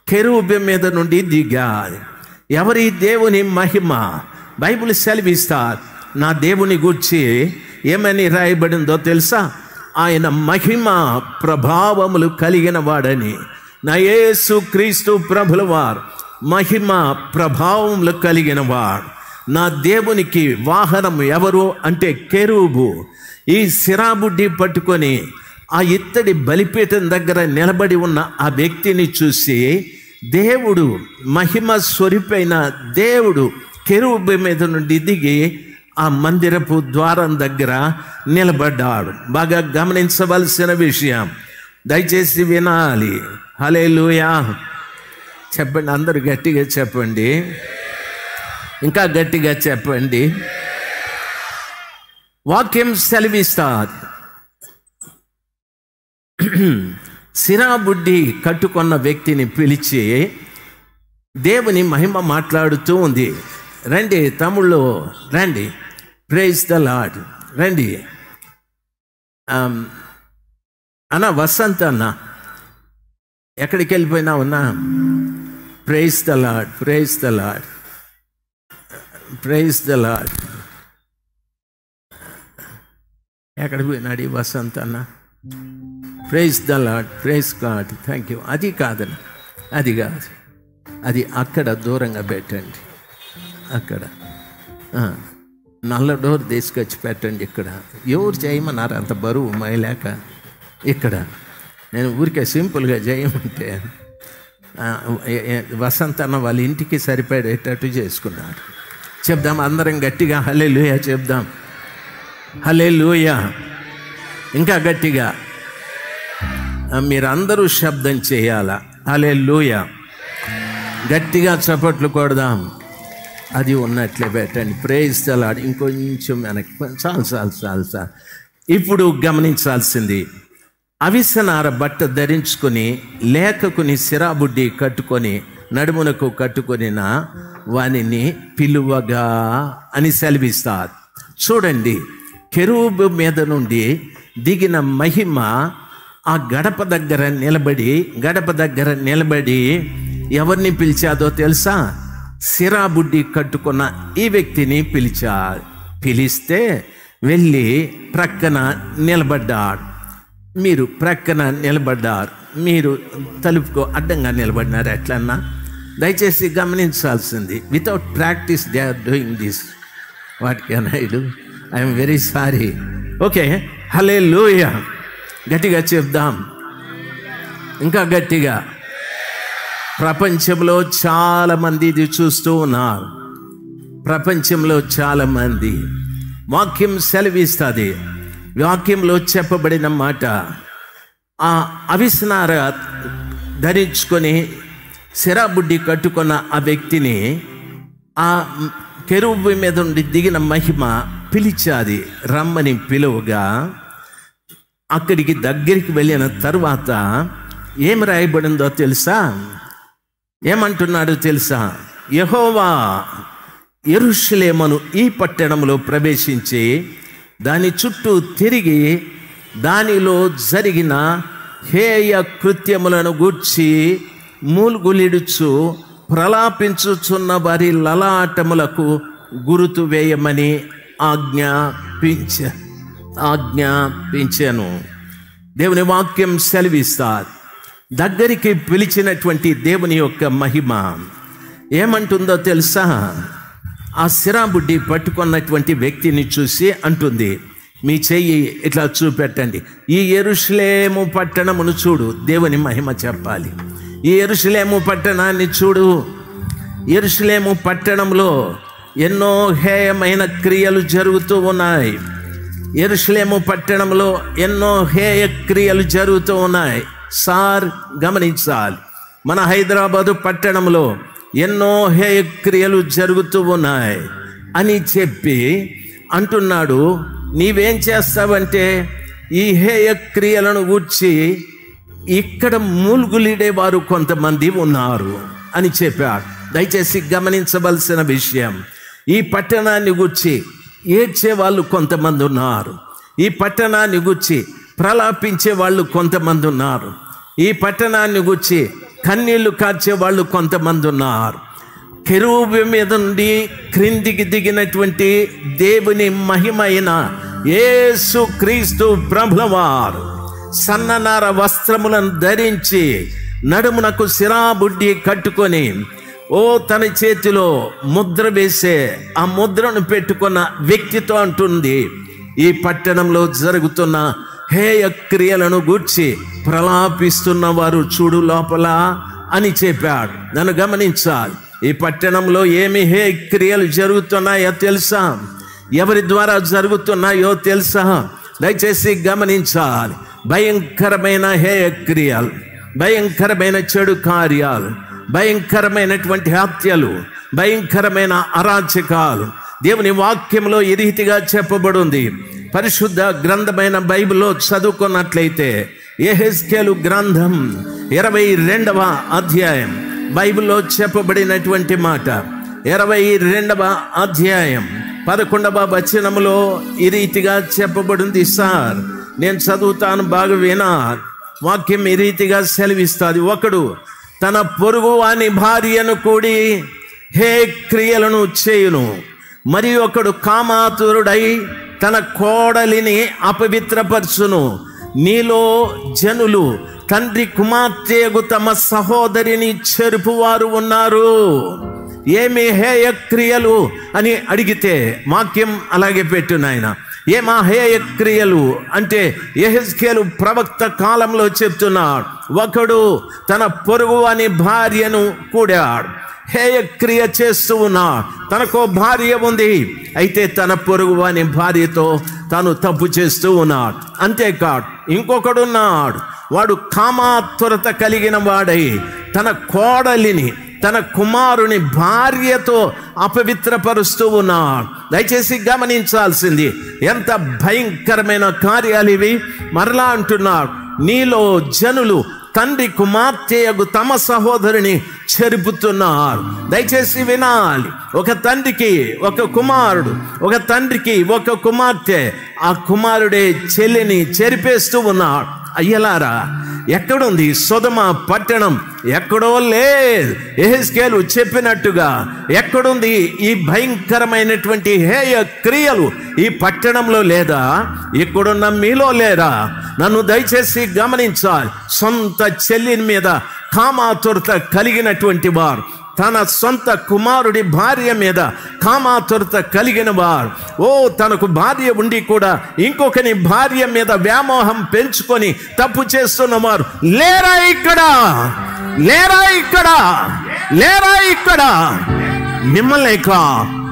కెరూబు మీద నుండి దిగాది. ఎవరి దేవుని మహిమ? బైబిల్ సెలవిస్తారు, నా దేవుని గూర్చి ఏమని రాయబడిందో తెలుసా? ఆయన మహిమ ప్రభావములు కలిగిన వాడని. నా యేసు క్రీస్తు ప్రభుల వారు మహిమ ప్రభావములు కలిగిన వాడు. నా దేవునికి వాహనం ఎవరు అంటే కెరూబు. ఈ సిరాబుడ్డి పట్టుకొని ఆ ఇత్తడి బలిపీఠం దగ్గర నిలబడి ఉన్న ఆ వ్యక్తిని చూసి దేవుడు, మహిమ స్వరూపైన దేవుడు కెరూబు మీద నుండి దిగి ఆ మందిరపు ద్వారం దగ్గర నిలబడ్డాడు. బాగా గమనించవలసిన విషయం, దయచేసి వినాలి. హల్లెలూయా చెప్పండి, అందరూ గట్టిగా చెప్పండి, ఇంకా గట్టిగా చెప్పండి. వాక్యం సెలవిస్తారు, సిరాబుడ్డి కట్టుకున్న వ్యక్తిని పిలిచి దేవుని మహిమ మాట్లాడుతూ ఉంది. రండి తమ్ముళ్ళు, రండి, ప్రైజ్ ద లార్డ్, రండి. అన్న వసంత్ అన్న, ఎక్కడికి వెళ్ళిపోయినా ఉన్నా? Praise the Lord, praise the Lord, praise the Lord. ఎక్కడికి పోయినాడు ఈ వసంత్ అన్న? Praise the Lord, praise God, thank you. అది కాదన్న, అది కాదు, అది అక్కడ దూరంగా పెట్టండి. అక్కడ నల్ల డోర్ తీసుకొచ్చి పెట్టండి. ఇక్కడ ఎవరు చేయమన్నారు అంత బరువు మైలేక? ఇక్కడ నేను ఊరికే సింపుల్గా చేయమంటే వసంత్ అన్న వాళ్ళ ఇంటికి సరిపడేటట్టు చేసుకున్నాడు. చెప్దాం అందరం గట్టిగా హల్లెలూయా చెప్దాం. హల్లెలూయా. ఇంకా గట్టిగా మీరందరూ శబ్దం చేయాలా? హల్లెలూయా. గట్టిగా చప్పట్లు కొడదాం. అది ఉన్నట్లే పెట్టండి. Praise the Lord. ఇంకొంచెం వెనక్కి, చాలు. ఇప్పుడు గమనించాల్సింది, అవిసనార బట్ట ధరించుకొని లేఖకుని సిరాబుడ్డి కట్టుకొని నడుమునకు కట్టుకొనిన వానిని పిలువగా అని సెలవిస్తారు. చూడండి, కెరూబు మీద నుండి దిగిన మహిమ ఆ గడప దగ్గర నిలబడి ఎవరిని పిలిచాదో తెలుసా? సిరాబుడ్డి కట్టుకున్న ఈ వ్యక్తిని పిలిస్తే వెళ్ళి ప్రక్కన నిలబడ్డాడు. మీరు ప్రక్కన నిలబడ్డారు, మీరు తలుపుకో అడ్డంగా నిలబడినారు. ఎట్లన్నా దయచేసి గమనించాల్సింది. Without practice they are doing this. What can I do? I'm very sorry. Okay, hallelujah. గట్టిగా చెప్దాం, ఇంకా గట్టిగా. ప్రపంచంలో చాలామంది ఇది చూస్తూ ఉన్నారు. ప్రపంచంలో చాలామంది వాక్యం సెలవిస్తుంది. వాక్యంలో చెప్పబడిన మాట, ఆ అవిసనార ధరించుకొని సిరాబుడ్డి కట్టుకున్న ఆ వ్యక్తిని ఆ కెరూబు మీద నుండి దిగిన మహిమ పిలిచాది. రమ్మని పిలువగా అక్కడికి దగ్గరికి వెళ్ళిన తరువాత ఏం రాయబడిందో తెలుసా? ఏమంటున్నాడో తెలుసా? యెహోవా యెరూషలేమును ఈ పట్టణంలో ప్రవేశించి దాని చుట్టూ తిరిగి దానిలో జరిగిన హేయ కృత్యములను గూర్చి మూలుగులిడుచు ప్రలాపించుచున్న వారి లలాటములకు గురుతు వేయమని ఆజ్ఞాపించాను. దేవుని వాక్యం సెలవిస్తారు. దగ్గరికి పిలిచినటువంటి దేవుని యొక్క మహిమ ఏమంటుందో తెలుసా? ఆ సిరాబుడ్డి పట్టుకున్నటువంటి వ్యక్తిని చూసి అంటుంది, మీ చెయ్యి ఇట్లా చూపెట్టండి, ఈ యెరూషలేము పట్టణమును చూడు. దేవుని మహిమ చెప్పాలి. ఈ యెరూషలేము పట్టణాన్ని చూడు. యెరూషలేము పట్టణంలో ఎన్నో హేయమైన క్రియలు జరుగుతూ ఉన్నాయి. యెరూషలేము పట్టణంలో ఎన్నో హేయ క్రియలు జరుగుతూ ఉన్నాయి. సార్ గమనించాలి, మన హైదరాబాదు పట్టణంలో ఎన్నో హేయ క్రియలు జరుగుతూ ఉన్నాయి అని చెప్పి అంటున్నాడు. నీవేం చేస్తావంటే ఈ హేయ క్రియలను గూర్చి ఇక్కడ మూలుగులిడేవారు కొంతమంది ఉన్నారు అని చెప్పాడు. దయచేసి గమనించవలసిన విషయం, ఈ పట్టణాన్ని గూర్చి ఏడ్చే వాళ్ళు కొంతమంది ఉన్నారు. ఈ పట్టణాన్ని గూర్చి ప్రలాపించే వాళ్ళు కొంతమంది ఉన్నారు. ఈ పట్టణాన్ని గూర్చి కన్నీళ్లు కార్చే వాళ్ళు కొంతమంది ఉన్నారు. కెరూబు మీద నుండి క్రిందికి దిగినటువంటి దేవుని మహిమైన యేసు క్రీస్తు ప్రభువారు సన్ననార వస్త్రములను ధరించి నడుమునకు సిరాబుడ్డి కట్టుకొని తన చేతిలో ముద్ర వేసే ఆ ముద్రను పెట్టుకున్న వ్యక్తితో అంటుంది, ఈ పట్టణంలో జరుగుతున్న హేయ క్రియలను గూర్చి ప్రలాపిస్తున్న వారు చూడు లోపల అని చెప్పాడు. నన్ను గమనించాలి. ఈ పట్టణంలో ఏమి హేయ క్రియలు జరుగుతున్నాయో తెలుసా? ఎవరి ద్వారా జరుగుతున్నాయో తెలుసా? దయచేసి గమనించాలి. భయంకరమైన హేయ క్రియలు, భయంకరమైన చెడు కార్యాలు, భయంకరమైనటువంటి హత్యలు, భయంకరమైన అరాచకాలు దేవుని వాక్యంలో ఈ రీతిగా చెప్పబడింది. పరిశుద్ధ గ్రంథమైన బైబిల్లో చదువుకున్నట్లయితే యెహెజ్కేలు గ్రంథం 22వ అధ్యాయం బైబిల్లో చెప్పబడినటువంటి మాట 22వ అధ్యాయం 11వ వచనములో ఈ రీతిగా చెప్పబడింది. సార్ నేను చదువుతాను, బాగా వినాలి. వాక్యం ఈ రీతిగా సెలవిస్తుంది. ఒకడు తన పొరుగు వాని భార్యను కూడి హే క్రియలను చేయును, మరి ఒకడు కామాతురుడై తన కోడలిని అపవిత్రపరచును. నీలో జనులు తండ్రి కుమార్తెగు తమ సహోదరిని చెరుపువారు ఉన్నారు. ఏమి హేయ క్రియలు అని అడిగితే వాక్యం అలాగే పెట్టు నాయన. ఏమా హేయ క్రియలు అంటే యెహెజ్కేలు ప్రవక్త కాలంలో చెప్తున్నాడు. ఒకడు తన పొరుగు అని భార్యను కూడాడు, హేయ క్రియ చేస్తూ ఉన్నాడు. తనకో భార్య ఉంది, అయితే తన పొరుగు అని భార్యతో తను తప్పు చేస్తూ ఉన్నాడు. అంతేకాదు, ఇంకొకడున్నాడు, వాడు కామాతురత కలిగిన వాడై తన కోడలిని తన కుమారుని భార్యతో అపవిత్రపరుస్తూ ఉన్నాడు. దయచేసి గమనించాల్సింది, ఎంత భయంకరమైన కార్యాలు ఇవి. మరలా అంటున్నాడు, నీలో జనులు తండ్రి కుమార్తెయగు తమ సహోదరిని చెరుపుతున్నారు. దయచేసి వినాలి. ఒక తండ్రికి ఒక కుమారుడు, ఒక తండ్రికి ఒక కుమార్తె, ఆ కుమారుడే చెల్లిని చెరిపేస్తూ ఉన్నాడు. అయ్యలారా, ఎక్కడుంది సొదొమ పట్టణం? ఎక్కడో లేదు. యెహెజ్కేలు చెప్పినట్టుగా ఎక్కడుంది ఈ భయంకరమైనటువంటి హేయ క్రియలు? ఈ పట్టణంలో లేదా? ఇక్కడున్న మీలో లేరా? నన్ను దయచేసి గమనించాలి. సొంత చెల్లిని మీద కామాతురత కలిగినటువంటి వారు, తన సొంత కుమారుడి భార్య మీద కామాతురత కలిగిన వారు, తనకు భార్య ఉండి కూడా ఇంకొకని భార్య మీద వ్యామోహం పెంచుకొని తప్పు చేస్తున్నవారు లేరా ఇక్కడ? లేరా ఇక్కడ? లేరా ఇక్కడ? మిమ్మల్ని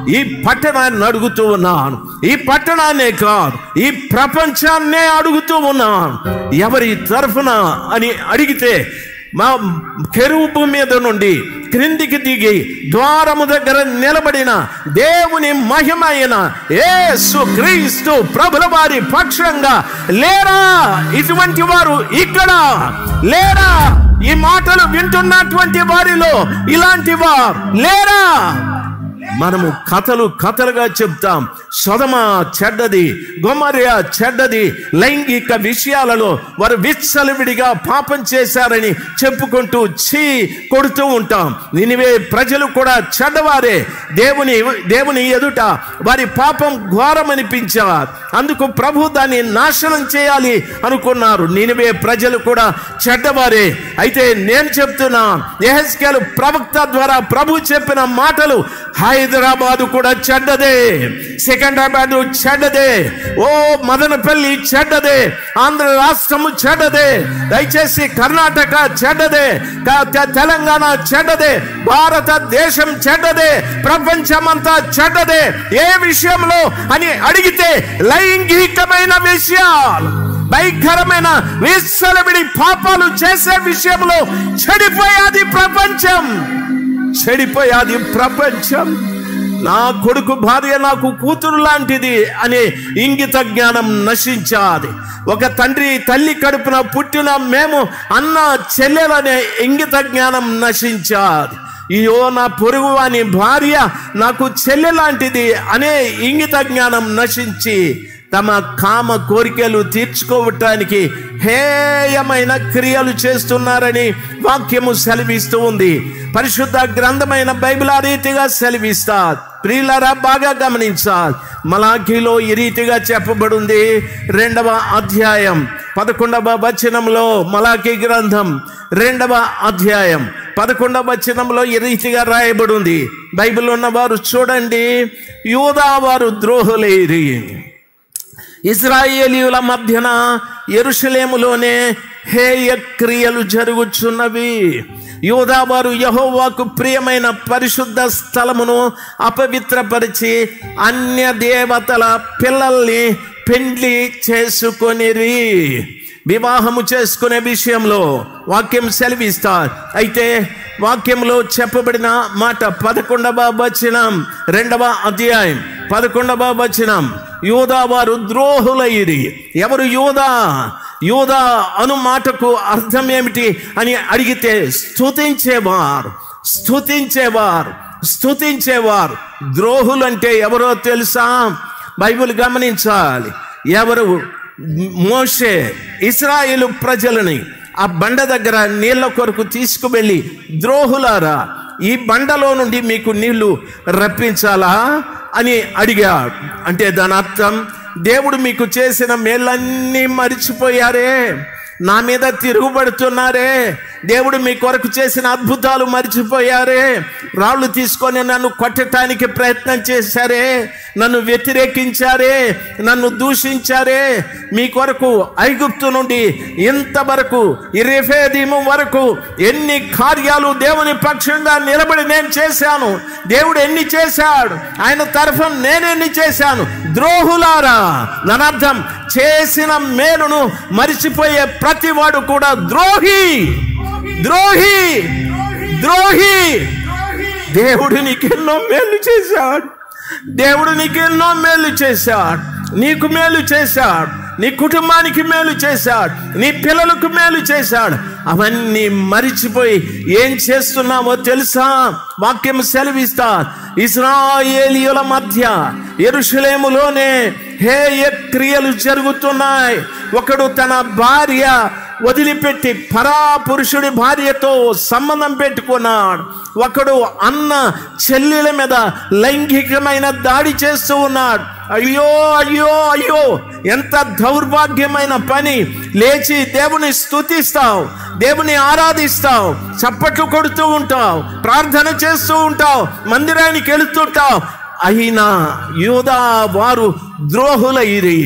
ఈ పట్టణాన్ని అడుగుతూ ఉన్నాను. ఈ పట్టణాన్నే కాదు, ఈ ప్రపంచాన్నే అడుగుతూ ఉన్నాను. ఎవరి తరఫున అని అడిగితే మా కెరూబు మీద నుండి క్రిందికి దిగి ద్వారము దగ్గర నిలబడిన దేవుని మహిమైన యేసు క్రీస్తు ప్రభుల వారి పక్షంగా లేరా ఇటువంటి వారు ఇక్కడ లేరా? ఈ మాటలు వింటున్నటువంటి వారిలో ఇలాంటి వారు లేరా? మనము కథలుగా చెప్తాం. సొదమ చెడ్డది, గొమొర్రా చెడ్డది, లైంగిక విషయాలలో వారు విచ్చలవిడిగా పాపం చేశారని చెప్పుకుంటూ కొడుతూ ఉంటాం. నినివే ప్రజలు కూడా చెడ్డవారే, దేవుని ఎదుట వారి పాపం ఘోరమనిపించారు. అందుకు ప్రభు దాన్ని నాశనం చేయాలి అనుకున్నారు. నినివే ప్రజలు కూడా చెడ్డవారే. అయితే నేను చెప్తున్నా, యెహెజ్కేలు ప్రవక్త ద్వారా ప్రభు చెప్పిన మాటలు హైదరాబాదు కూడా చెడ్డదే, సికింద్రాబాద్ చెడ్డదే, మదనపల్లి చెడ్డదే, ఆంధ్ర రాష్ట్రము చెడ్డదే, దయచేసి కర్ణాటక చెడ్డదే, తెలంగాణ చెడ్డదే, భారతదేశం చెడ్డదే, ప్రపంచమంతా చెడ్డదే. ఏ విషయంలో అని అడిగితే లైంగికమైన విషయాలు, భయంకరమైన విచ్చలవిడి పాపాలు చేసే విషయంలో చెడిపోయాది ప్రపంచం. నా కొడుకు భార్య నాకు కూతురు లాంటిది అనే ఇంగిత జ్ఞానం నశించాది. ఒక తండ్రి తల్లి కడుపున పుట్టిన మేము అన్న చెల్లెలనే ఇంగిత జ్ఞానం నశించాది. అయ్యో నా పొరుగు వాని భార్య నాకు చెల్లె లాంటిది అనే ఇంగిత జ్ఞానం నశించి తమ కామ కోరికలు తీర్చుకోవటానికి హేయమైన క్రియలు చేస్తున్నారని వాక్యము సెలవిస్తూ ఉంది. పరిశుద్ధ గ్రంథమైన బైబిల్ ఆ రీతిగా సెలవిస్తారు. ప్రియులారా, బాగా గమనించాలి. మలాకీలో ఈ రీతిగా చెప్పబడింది. 2వ అధ్యాయం 11వ వచనంలో, మలాకీ గ్రంథం 2వ అధ్యాయం 11వ వచనంలో ఈ రీతిగా రాయబడింది. బైబిల్ ఉన్నవారు చూడండి. యూదా వారు ద్రోహులైరి, ఇశ్రాయేలీయుల మధ్యన యెరూషలేములోనే హేయ క్రియలు జరుగుచున్నవి. యూదా వారు యెహోవాకు ప్రియమైన పరిశుద్ధ స్థలమును అపవిత్రపరిచి అన్య దేవతల పిల్లల్ని పెండ్లి చేసుకొనిరి. వివాహము చేసుకునే విషయంలో వాక్యం సెలవిస్తారు. అయితే వాక్యంలో చెప్పబడిన మాట 11వ వచనం 2వ అధ్యాయం 11వ వచనం, యూదా వారు ద్రోహులైరి. ఎవరు యూదా? యూదా అను మాటకు అర్థం ఏమిటి అని అడిగితే స్తుతించేవారు. ద్రోహులు అంటే ఎవరో తెలుసా? బైబిల్ గమనించాలి. ఎవరు? మోషే ఇశ్రాయేలు ప్రజలని ఆ బండ దగ్గర నీళ్ల కొరకు తీసుకువెళ్ళి, ద్రోహులారా ఈ బండలో నుండి మీకు నీళ్లు రప్పించాలా అని అడిగాడు. అంటే దాని అర్థం, దేవుడు మీకు చేసిన మేళ్ళన్నీ మరిచిపోయారే, నా మీద తిరుగుబడుతున్నారే, దేవుడు మీ కొరకు చేసిన అద్భుతాలు మర్చిపోయారే, రాళ్ళు తీసుకొని నన్ను కొట్టడానికి ప్రయత్నం చేశారే, నన్ను వ్యతిరేకించారే, నన్ను దూషించారే, మీ కొరకు ఐగుప్తు నుండి ఇంతవరకు రెఫీదీము వరకు ఎన్ని కార్యాలు దేవుని పక్షంగా నిలబడి నేను చేశాను. దేవుడు ఎన్ని చేశాడు, ఆయన తరఫున నేనెన్ని చేశాను. ద్రోహులారా, ననర్థం చేసిన మేలును మరిచిపోయే ప్రతివాడు కూడా ద్రోహి. దేవుడు నీకెన్నో మేలు చేశాడు. నీకు మేలు చేశాడు, నీ కుటుంబానికి మేలు చేశాడు, నీ పిల్లలకు మేలు చేశాడు. అవన్నీ మరిచిపోయి ఏం చేస్తున్నామో తెలుసా? వాక్యం సెలవిస్తా, ఇశ్రాయేలీయుల మధ్య యెరూషలేములోనే హేయ క్రియలు జరుగుతున్నాయి. ఒకడు తన భార్య వదిలిపెట్టి పరాపురుషుడి భార్యతో సంబంధం పెట్టుకున్నాడు. ఒకడు అన్న చెల్లెల మీద లైంగికమైన దాడి చేస్తూ ఉన్నాడు. అయ్యో అయ్యో అయ్యో, ఎంత దౌర్భాగ్యమైన పని. లేచి దేవుని స్తుతిస్తావు, దేవుని ఆరాధిస్తావు, చప్పట్లు కొడుతూ ఉంటావు, ప్రార్థన చేస్తూ ఉంటావు, మందిరానికి వెళుతుంటావు. అయినా యూదా వారు ద్రోహులైరి.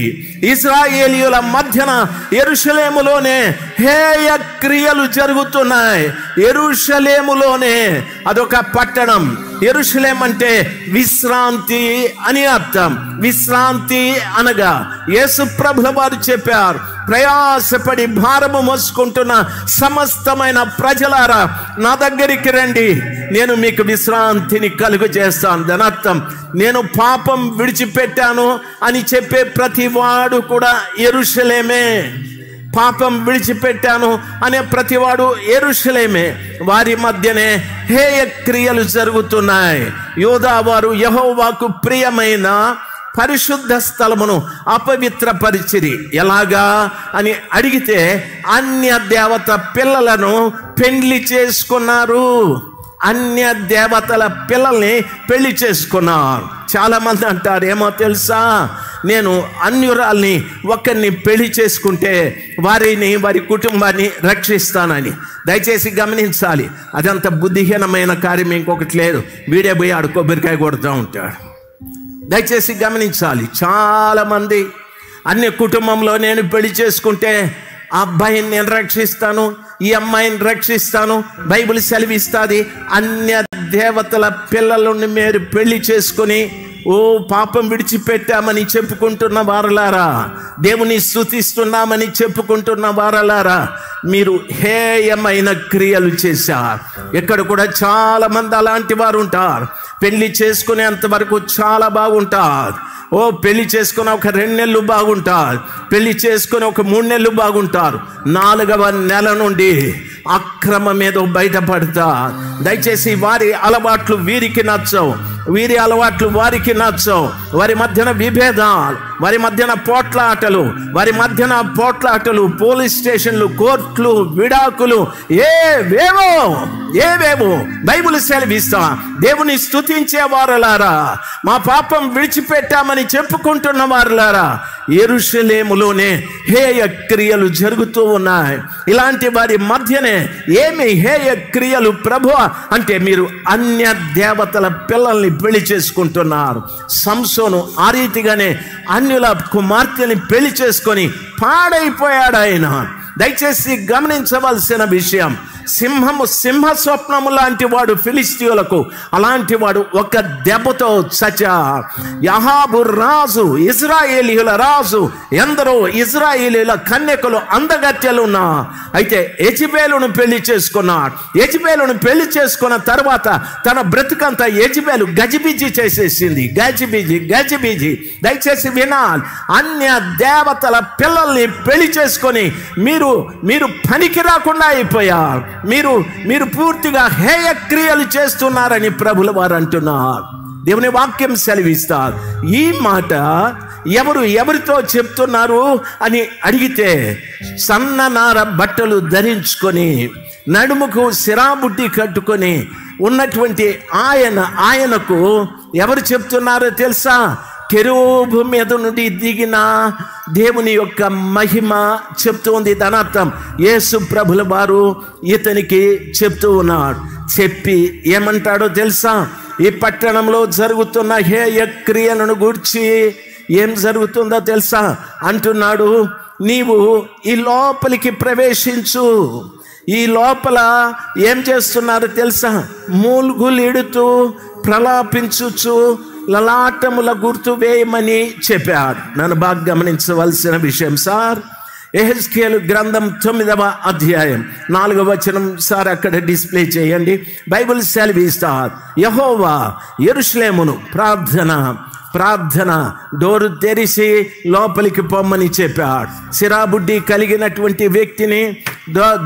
ఇశ్రాయేలీయుల మధ్యన యెరూషలేములోనే హేయ క్రియలు జరుగుతున్నాయి. యెరూషలేములోనే, అదొక పట్టణం. యెరూషలేం అంటే విశ్రాంతి అని అర్థం. విశ్రాంతి అనగా యేసు ప్రభుల వారు చెప్పారు, ప్రయాసపడి భారము మోసుకుంటున్న సమస్తమైన ప్రజలారా, నా దగ్గరికి రండి, నేను మీకు విశ్రాంతిని కలుగు చేస్తాను. దాని అర్థం, నేను పాపం విడిచిపెట్టాను అని చెప్పే ప్రతి వాడు కూడా యెరూషలేమే. పాపం విడిచిపెట్టాను అనే ప్రతివాడు యెరూషలేమే. వారి మధ్యనే హేయ క్రియలు జరుగుతున్నాయి. యూదా వారు యెహోవాకు ప్రియమైన పరిశుద్ధ స్థలమును అపవిత్రపరిచిరి. ఎలాగా అని అడిగితే, అన్య దేవత పిల్లలను పెండ్లి చేసుకున్నారు. అన్య దేవతల పిల్లల్ని పెళ్లి చేసుకున్నారు. చాలా మంది అంటారు, ఏమో తెలుసా, నేను అన్యురాల్ని ఒకరిని పెళ్లి చేసుకుంటే వారిని, వారి కుటుంబాన్ని రక్షిస్తానని. దయచేసి గమనించాలి, అదంత బుద్ధిహీనమైన కార్యం ఇంకొకటి లేదు. వీడే పోయి ఆడు కొబ్బరికాయ కొడుతూ ఉంటాడు. దయచేసి గమనించాలి, చాలామంది అన్ని కుటుంబంలో నేను పెళ్లి చేసుకుంటే ఆ అబ్బాయిని నేను రక్షిస్తాను, ఈ అమ్మాయిని రక్షిస్తాను, బైబిల్ సెలవిస్తుంది. అన్య దేవతల పిల్లలను మీరు పెళ్లి చేసుకుని పాపం విడిచిపెట్టామని చెప్పుకుంటున్న వారలారా, దేవుని స్తుతిస్తున్నామని చెప్పుకుంటున్న వారలారా, మీరు హేయమైన క్రియలు చేశారు. ఇక్కడ కూడా చాలా మంది అలాంటి వారు ఉంటారు. పెళ్లి చేసుకునేంత వరకు చాలా బాగుంటారు. పెళ్లి చేసుకుని ఒక 2 నెలలు బాగుంటారు, పెళ్లి చేసుకుని ఒక 3 నెలలు బాగుంటారు. 4వ నెల నుండి అక్రమం ఏదో బయటపడతారు. దయచేసి వారి అలవాట్లు వీరికి నచ్చవు, వీరి అలవాట్లు వారికి నచ్చవు. వారి మధ్యన విభేదాలు, వారి మధ్యన పోట్లాటలు, పోలీస్ స్టేషన్లు, కోర్టులు, విడాకులు, ఏవేవో బైబిల్ సెలవిస్తా. దేవుని స్తుతించే వారలారా, మా పాపం విడిచిపెట్టామని చెప్పుకుంటున్న వారలారా, యెరూషలేములోనే హేయ క్రియలు జరుగుతూ ఉన్నాయి. ఇలాంటి వారి మధ్యనే ఏమి హేయ క్రియలు ప్రభువా అంటే, మీరు అన్య దేవతల పిల్లల్ని పెళ్లి చేసుకుంటున్నారు. సంసోను ఆ రీతిగానే అన్యుల కుమార్తెని పెళ్లి చేసుకొని పాడైపోయాడు ఆయన. దయచేసి గమనించవలసిన విషయం, సింహ స్వప్నము లాంటి వాడు ఫిలిస్తీయులకు, అలాంటి వాడు ఒక దెబ్బతో చచ్చా. యహాబు రాజు, ఇజ్రాయేలీయుల రాజు, ఎందరో ఇజ్రాయేలీయుల కన్యకలు అందగత్తెలున్నా, అయితే యెజబెలును పెళ్లి చేసుకున్నాడు. యెజబెలును పెళ్లి చేసుకున్న తర్వాత తన బ్రతుకంతా యెజబెలు గజిబిజి చేసేసింది. గజిబిజి. దయచేసి వినాలి, అన్య దేవతల పిల్లల్ని పెళ్లి చేసుకొని మీరు పనికి రాకుండా అయిపోయారు. మీరు పూర్తిగా హేయ క్రియలు చేస్తున్నారని ప్రభుల వారు అంటున్నారు. దేవుని వాక్యం సెలవిస్తారు. ఈ మాట ఎవరితో చెప్తున్నారు అని అడిగితే, సన్ననార బట్టలు ధరించుకొని, నడుముకు సిరాబుట్టి కట్టుకొని ఉన్నటువంటి ఆయనకు ఎవరు చెప్తున్నారో తెలుసా? కెరూబు మీద నుండి దిగిన దేవుని యొక్క మహిమ చెప్తుంది. దాని అర్థం, యేసు ప్రభుల వారు ఇతనికి చెప్తూ ఉన్నాడు. చెప్పి ఏమంటాడో తెలుసా? ఈ పట్టణంలో జరుగుతున్న హేయ క్రియలను గూర్చి ఏం జరుగుతుందో తెలుసా అంటున్నాడు. నీవు ఈ లోపలికి ప్రవేశించు. ఈ లోపల ఏం చేస్తున్నారు తెలుసా? మూల్గులు ఇడుతూ ప్రలాపించుచు లలాటముల గుర్తు వేయమని చెప్పాడు. నన్ను బాగా గమనించవలసిన విషయం సార్, యెహెజ్కేలు గ్రంథం 9వ అధ్యాయం 4వ వచనం సార్ అక్కడ డిస్ప్లే చేయండి. బైబిల్ సెలవిస్తారు, యెహోవా యెరూషలేమును ప్రార్థన డోరు తెరిచి లోపలికి పొమ్మని చెప్పాడు. సిరాబుడ్డి కలిగినటువంటి వ్యక్తిని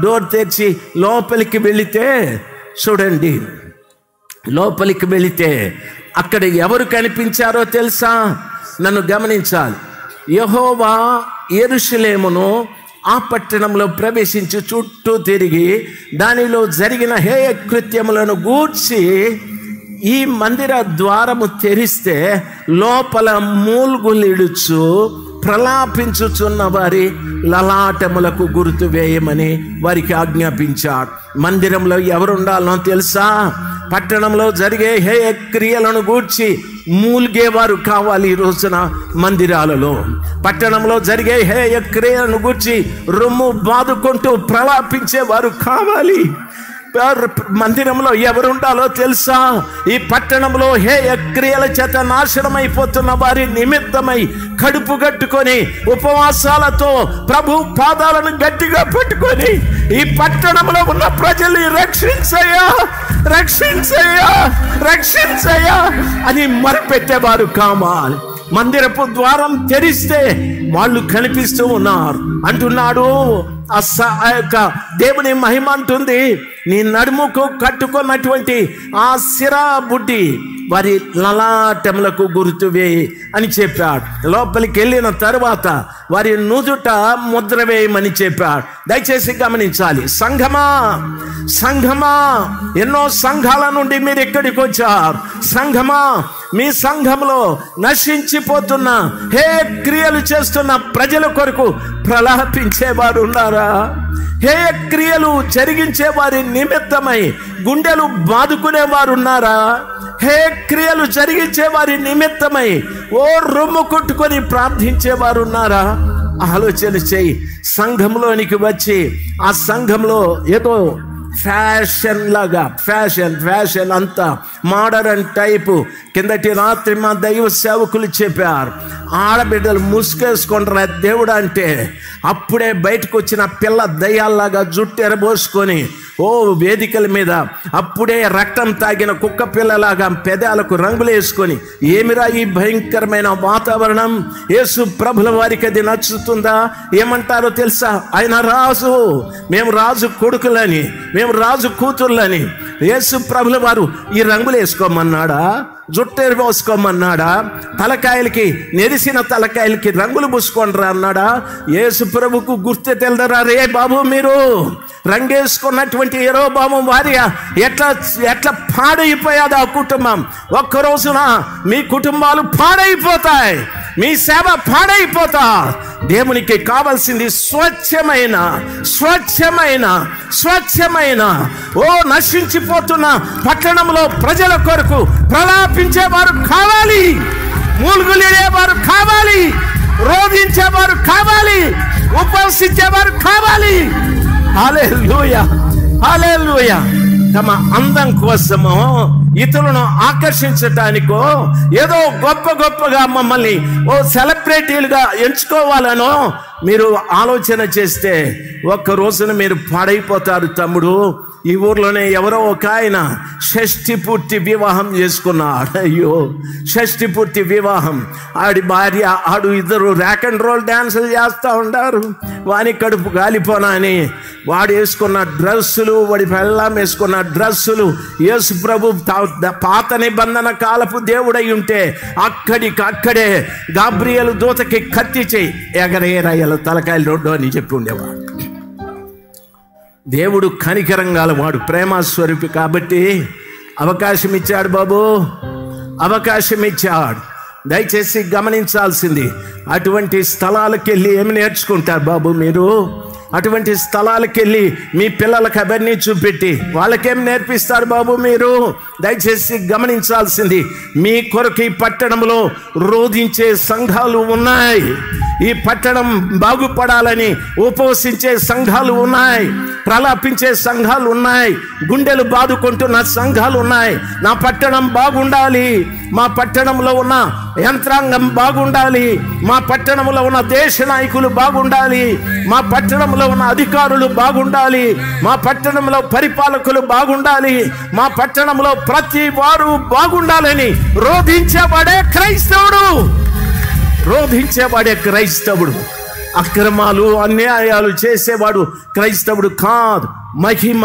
డోర్ తెరిచి లోపలికి వెళితే, చూడండి, లోపలికి వెళితే అక్కడ ఎవరు కనిపించారో తెలుసా? నన్ను గమనించాలి. యెహోవా యెరూషలేమును ఆ పట్టణంలో ప్రవేశించి చుట్టూ తిరిగి దానిలో జరిగిన హేయ కృత్యములను గూర్చి ఈ మందిర ద్వారము తెరిస్తే లోపల మూల్గులిడుచు ప్రలాపించుచున్న వారి లలాటములకు గుర్తు వేయమని వారికి ఆజ్ఞాపించాడు. మందిరంలో ఎవరుండాలో తెలుసా? పట్టణంలో జరిగే హేయ క్రియలను గూర్చి మూల్గేవారు కావాలి. ఈ రోజున మందిరాలలో పట్టణంలో జరిగే హేయ క్రియలను గూర్చి రొమ్ము బాదుకుంటూ ప్రలాపించేవారు కావాలి. మందిరంలో ఎవరు ఉండాలో తెలుసా? ఈ పట్టణంలో హేయ క్రియల చేత నాశనమైపోతున్న వారి నిమిత్తమై కడుపు కట్టుకొని ఉపవాసాలతో ప్రభు పాదాలను గట్టిగా పట్టుకొని ఈ పట్టణంలో ఉన్న ప్రజల్ని రక్షించయ్యా, రక్షించయ్యా, రక్షించయ్యా అని మొరపెట్టేవారు కావాలి. మందిరపు ద్వారం తెరిస్తే వాళ్ళు కనిపిస్తూ ఉన్నారు. అంటున్నాడు ఆ యొక్క దేవుని మహిమ అంటుంది, నీ నడుముకు కట్టుకున్నటువంటి ఆ సిరా బుడ్డి వారి లలాటములకు గుర్తువే అని చెప్పాడు. లోపలికి వెళ్ళిన తరువాత వారి నుదుట ముద్ర వేయమని చెప్పాడు. దయచేసి గమనించాలి సంఘమా, సంఘమా, ఎన్నో సంఘాల నుండి మీరు ఇక్కడికి వచ్చారు. సంఘమా, మీ సంఘంలో నశించిపోతున్న హే క్రియలు చేస్తున్న ప్రజల కొరకు ప్రలాపించేవారు ఉన్నారా? హే క్రియలు జరిగించే వారి నిమిత్తమై గుండెలు బాదుకునేవారు ఉన్నారా? హే క్రియలు జరిగించే వారి నిమిత్తమై ఓ రొమ్ము కొట్టుకొని ప్రార్థించేవారు ఉన్నారా? ఆలోచన చేయి. సంఘంలోనికి వచ్చి ఆ సంఘంలో ఏదో ఫ్యాషన్ లాగా, ఫ్యాషన్ అంతా మోడర్న్ టైపు. కిందటి రాత్రి మా దైవ సేవకులు చెప్పారు, ఆడబిడ్డలు ముసుకేసుకుంటారా దేవుడు అంటే, అప్పుడే బయటకు వచ్చిన పిల్ల దయ్యాల్లాగా జుట్టు ఎరబోసుకొని ఓ వేదికల మీద అప్పుడే రక్తం తాగిన కుక్క పిల్లలాగా పెదాలకు రంగులు వేసుకొని, ఏమిరా ఈ భయంకరమైన వాతావరణం? యేసు ప్రభుల వారికి అది నచ్చుతుందా? ఏమంటారో తెలుసా? ఆయన రాజు, మేము రాజు కొడుకులని, మేము రాజు కూతుర్లని. యేసు ప్రభుల వారు ఈ రంగులు వేసుకోమన్నాడా? జుట్టేరు పోసుకోమన్నాడా? తలకాయలకి, నెరిసిన తలకాయలకి రంగులు పూసుకోండిరా అన్నాడా? యేసు ప్రభుకు గుర్తు తెలదరా? రే బాబు, మీరు రంగేసుకున్నటువంటి యెరొబాము భార్య ఎట్లా పాడైపోయాది ఆ కుటుంబం. ఒక్క రోజున మీ కుటుంబాలు పాడైపోతాయి, మీ సేవ పాడైపోతా. దేవునికి కావాల్సింది స్వచ్ఛమైన స్వచ్ఛమైన స్వచ్ఛమైన ఓ నశించిపోతున్న పట్టణంలో ప్రజల కొరకు ప్రలాపించేవారు కావాలి, మూలుగులేవారు కావాలి, రోధించేవారు కావాలి, ఉపవసించేవారు కావాలి. హల్లెలూయా, హల్లెలూయా. తమ అందం కోసమో ఇతరులను ఆకర్షించటానికో ఏదో గొప్పగా మమ్మల్ని ఓ సెలబ్రిటీలుగా ఎంచుకోవాలనో మీరు ఆలోచన చేస్తే ఒక్క రోజున మీరు పాడైపోతారు తమ్ముడు. ఈ ఊర్లోనే ఎవరో ఒక ఆయన షష్ఠి పూర్తి వివాహం చేసుకున్నాడు. అయ్యో, షష్ఠి పూర్తి వివాహం. ఆడి భార్య ఆడు ఇద్దరు ర్యాక్ అండ్ రోల్ డ్యాన్సులు చేస్తూ ఉంటారు. వాని కడుపు గాలిపోనా అని వాడు వేసుకున్న డ్రెస్సులు, వాడి పెళ్ళాం వేసుకున్న డ్రెస్సులు, యేసు ప్రభు పాత నిబంధన కాలపు దేవుడై ఉంటే అక్కడే గాబ్రియేలు దూతకి కత్తి చేయి ఎగరేరాయల తలకాయలు రోడ్డు అని చెప్పి ఉండేవాడు. దేవుడు కనికరంగాల వాడు, ప్రేమస్వరూపి కాబట్టి అవకాశం ఇచ్చాడు బాబు, అవకాశం ఇచ్చాడు. దయచేసి గమనించాల్సింది, అటువంటి స్థలాలకు వెళ్ళి ఏమి నేర్చుకుంటారు బాబు మీరు? అటువంటి స్థలాలకు వెళ్ళి మీ పిల్లలకు అవన్నీ చూపెట్టి వాళ్ళకేం నేర్పిస్తారు బాబు మీరు? దయచేసి గమనించాల్సింది, మీ కొరకు ఈ పట్టణంలో రోధించే సంఘాలు ఉన్నాయి. ఈ పట్టణం బాగుపడాలని ఉపవసించే సంఘాలు ఉన్నాయి, ప్రలాపించే సంఘాలు ఉన్నాయి, గుండెలు బాదుకుంటున్న సంఘాలు ఉన్నాయి. నా పట్టణం బాగుండాలి, మా పట్టణంలో ఉన్న యంత్రాంగం బాగుండాలి, మా పట్టణంలో ఉన్న దేశ నాయకులు బాగుండాలి, మా పట్టణంలో ఉన్న అధికారులు బాగుండాలి, మా పట్టణంలో పరిపాలకులు బాగుండాలి, మా పట్టణంలో ప్రతి వారు బాగుండాలని రోధించేవాడే క్రైస్తవుడు, రోధించేవాడే క్రైస్తవుడు. అక్రమాలు అన్యాయాలు చేసేవాడు క్రైస్తవుడు కాదు. మహిమ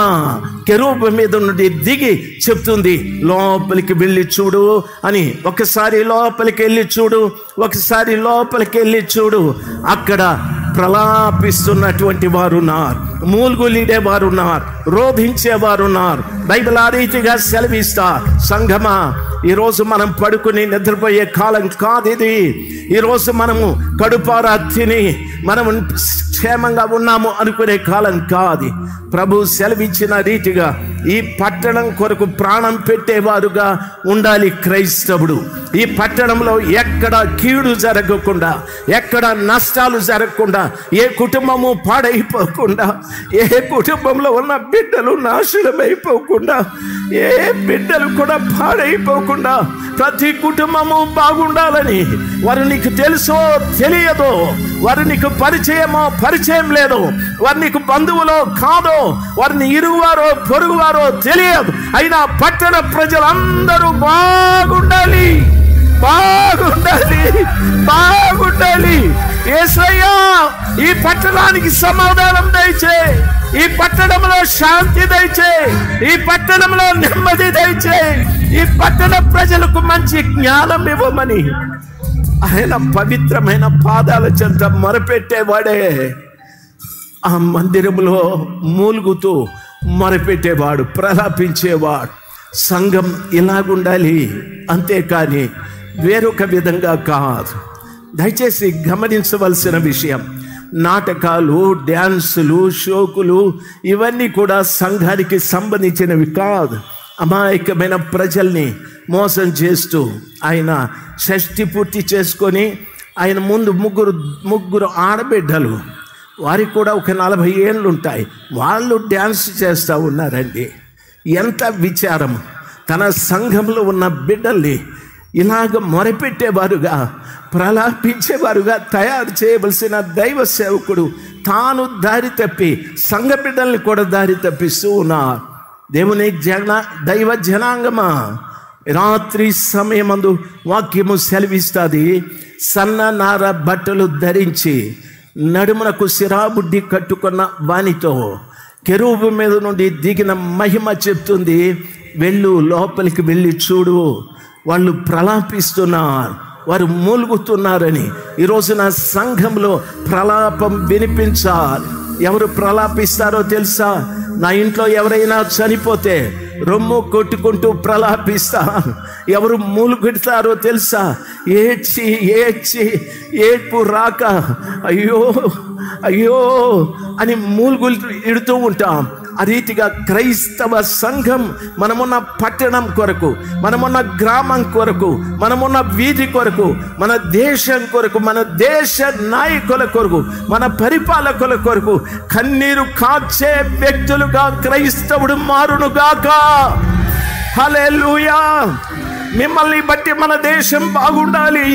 కెరూబు మీద నుండి దిగి చెప్తుంది, లోపలికి వెళ్ళి చూడు అని. ఒకసారి లోపలికి వెళ్ళి చూడు, ఒకసారి లోపలికి వెళ్ళి చూడు. అక్కడ ప్రలాపిస్తున్నటువంటి వారు ఉన్నారు, మూలుగులీడే వారు ఉన్నారు, రోధించేవారు ఉన్నారు. బైబిల్ ఆ రీతిగా సెలవిస్తారు. సంఘమా, ఈరోజు మనం పడుకుని నిద్రపోయే కాలం కాదు ఇది. ఈరోజు మనము కడుపారా తిని మనము క్షేమంగా ఉన్నాము అనుకునే కాలం కాదు. ప్రభు సెలవిచ్చిన రీతిగా ఈ పట్టణం కొరకు ప్రాణం పెట్టేవారుగా ఉండాలి క్రైస్తవుడు. ఈ పట్టణంలో ఎక్కడ కీడు జరగకుండా, ఎక్కడ నష్టాలు జరగకుండా, ఏ కుటుంబము పాడైపోకుండా, ఏ కుటుంబంలో ఉన్న బిడ్డలు నాశనమైపోకుండా, ఏ బిడ్డలు కూడా పాడైపోకుండా ప్రతి కుటుంబము బాగుండాలని. వారు నీకు తెలుసో తెలియదో, వారు నీకు పరిచయం లేదో, వారు నీకు బంధువులో కాదో, వారిని ఇరుగువారో పొరుగువారో తెలియదు. అయినా పట్టణ ప్రజలందరూ బాగుండాలి, బాగుండాలి, బాగుండాలి. యేసయ్యా, ఈ పట్టణానికి సమాధానం దయచే, ఈ పట్టణంలో శాంతి దయచే, ఈ పట్టణంలో నెమ్మది దయచే, ఈ పట్టణ ప్రజలకు మంచి జ్ఞానం ఇవ్వమని ఆయన పవిత్రమైన పాదాల చెంత మొరపెట్టేవాడే ఆ మందిరంలో మూలుగుతూ మొరపెట్టేవాడు, ప్రలాపించేవాడు. సంఘం ఇలాగుండాలి, అంతేకాని వేరొక విధంగా కాదు. దయచేసి గమనించవలసిన విషయం, నాటకాలు, డ్యాన్సులు, షోకులు ఇవన్నీ కూడా సంఘానికి సంబంధించినవి కాదు. అమాయకమైన ప్రజల్ని మోసం చేస్తూ ఆయన షష్ఠి పూర్తి చేసుకొని ఆయన ముందు ముగ్గురు ఆడబిడ్డలు, వారికి కూడా ఒక 40 ఏళ్ళు ఉంటాయి, వాళ్ళు డ్యాన్స్ చేస్తూ ఉన్నారండి. ఎంత విచారం! తన సంఘంలో ఉన్న బిడ్డల్ని ఇలాగ మొరపెట్టేవారుగా, ప్రలాపించేవారుగా తయారు చేయవలసిన దైవ సేవకుడు తాను దారి తప్పి సంఘ బిడ్డల్ని కూడా దారి తప్పిస్తూ ఉన్నారు. దేవుని దైవ జనాంగమా, రాత్రి సమయమందు వాక్యము సెలవిస్తుంది, సన్న నార బట్టలు ధరించి నడుమునకు సిరాబుడ్డి కట్టుకున్న వానితో కెరూబు మీద నుండి దిగిన మహిమ చెప్తుంది, వెళ్ళు లోపలికి వెళ్ళి చూడు, వాళ్ళు ప్రలాపిస్తున్నారు, వారు మూలుగుతున్నారని. ఈరోజు నా సంఘంలో ప్రలాపం వినిపించాలి. ఎవరు ప్రలాపిస్తారో తెలుసా? నా ఇంట్లో ఎవరైనా చనిపోతే రొమ్ము కొట్టుకుంటూ ప్రలాపిస్తారు. ఎవరు మూలుగుతారో తెలుసా? ఏడ్చి ఏడ్చి ఏడ్పు రాక అయ్యో అయ్యో అని మూలుగులు ఇడుతూ ఉంటాం. ఆ రీతిగా క్రైస్తవ సంఘం మనమున్న పట్టణం కొరకు, మనమున్న గ్రామం కొరకు, మనమున్న వీధి కొరకు, మన దేశం కొరకు, మన దేశ నాయకుల కొరకు, మన పరిపాలకుల కొరకు కన్నీరు కాచే వ్యక్తులుగా క్రైస్తవుడు మారునుగాక. హల్లెలూయా! మిమ్మల్ని బట్టి మన దేశం బాగుండాలి,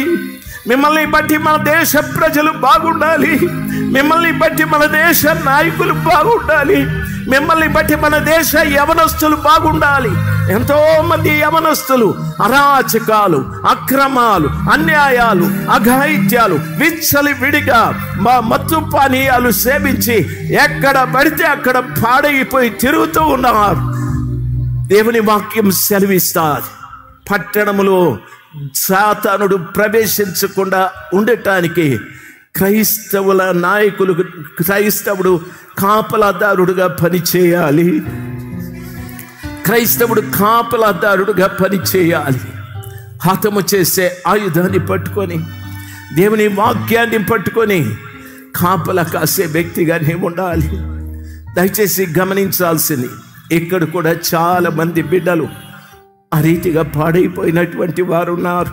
మిమ్మల్ని బట్టి మన దేశ ప్రజలు బాగుండాలి, మిమ్మల్ని బట్టి మన దేశ నాయకులు బాగుండాలి, మిమ్మల్ని బట్టి మన దేశ యవనస్తులు బాగుండాలి. ఎంతో మంది యవనస్తులు అరాచకాలు, అక్రమాలు, అన్యాయాలు, అఘాయిత్యాలు, విచ్చలి విడిగా మత్తు పానీయాలు సేవించి ఎక్కడ పడితే అక్కడ పాడైపోయి తిరుగుతూ ఉన్నారు. దేవుని వాక్యం సెలవిస్తారు, పట్టణములో సాతానుడు ప్రవేశించకుండా ఉండటానికి క్రైస్తవుల నాయకులు, క్రైస్తవుడు కాపలాదారుడుగా పనిచేయాలి. క్రైస్తవుడు కాపలాదారుడుగా పనిచేయాలి. హతము చేసే ఆయుధాన్ని పట్టుకొని, దేవుని వాక్యాన్ని పట్టుకొని కాపలా కాసే వ్యక్తిగా నీవు ఉండాలి. దయచేసి గమనించాల్సింది, ఇక్కడ కూడా చాలా మంది బిడ్డలు ఆ రీతిగా పాడైపోయినటువంటి వారు ఉన్నారు.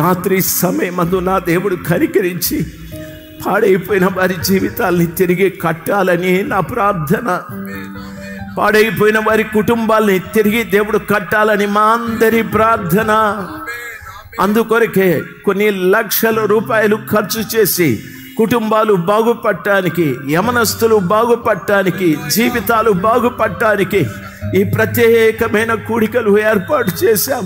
రాత్రి సమయమందు నా దేవుడు కనికరించి పాడైపోయిన వారి జీవితాల్ని తిరిగి కట్టాలని నా ప్రార్థన. పాడైపోయిన వారి కుటుంబాల్ని తిరిగి దేవుడు కట్టాలని మా అందరి ప్రార్థన. అందుకొరకే కొన్ని లక్షల రూపాయలు ఖర్చు చేసి కుటుంబాలు బాగుపడటానికి, యమనస్తులు బాగుపడటానికి, జీవితాలు బాగుపడటానికి ఈ ప్రత్యేకమైన కూడికలు ఏర్పాటు చేశాం.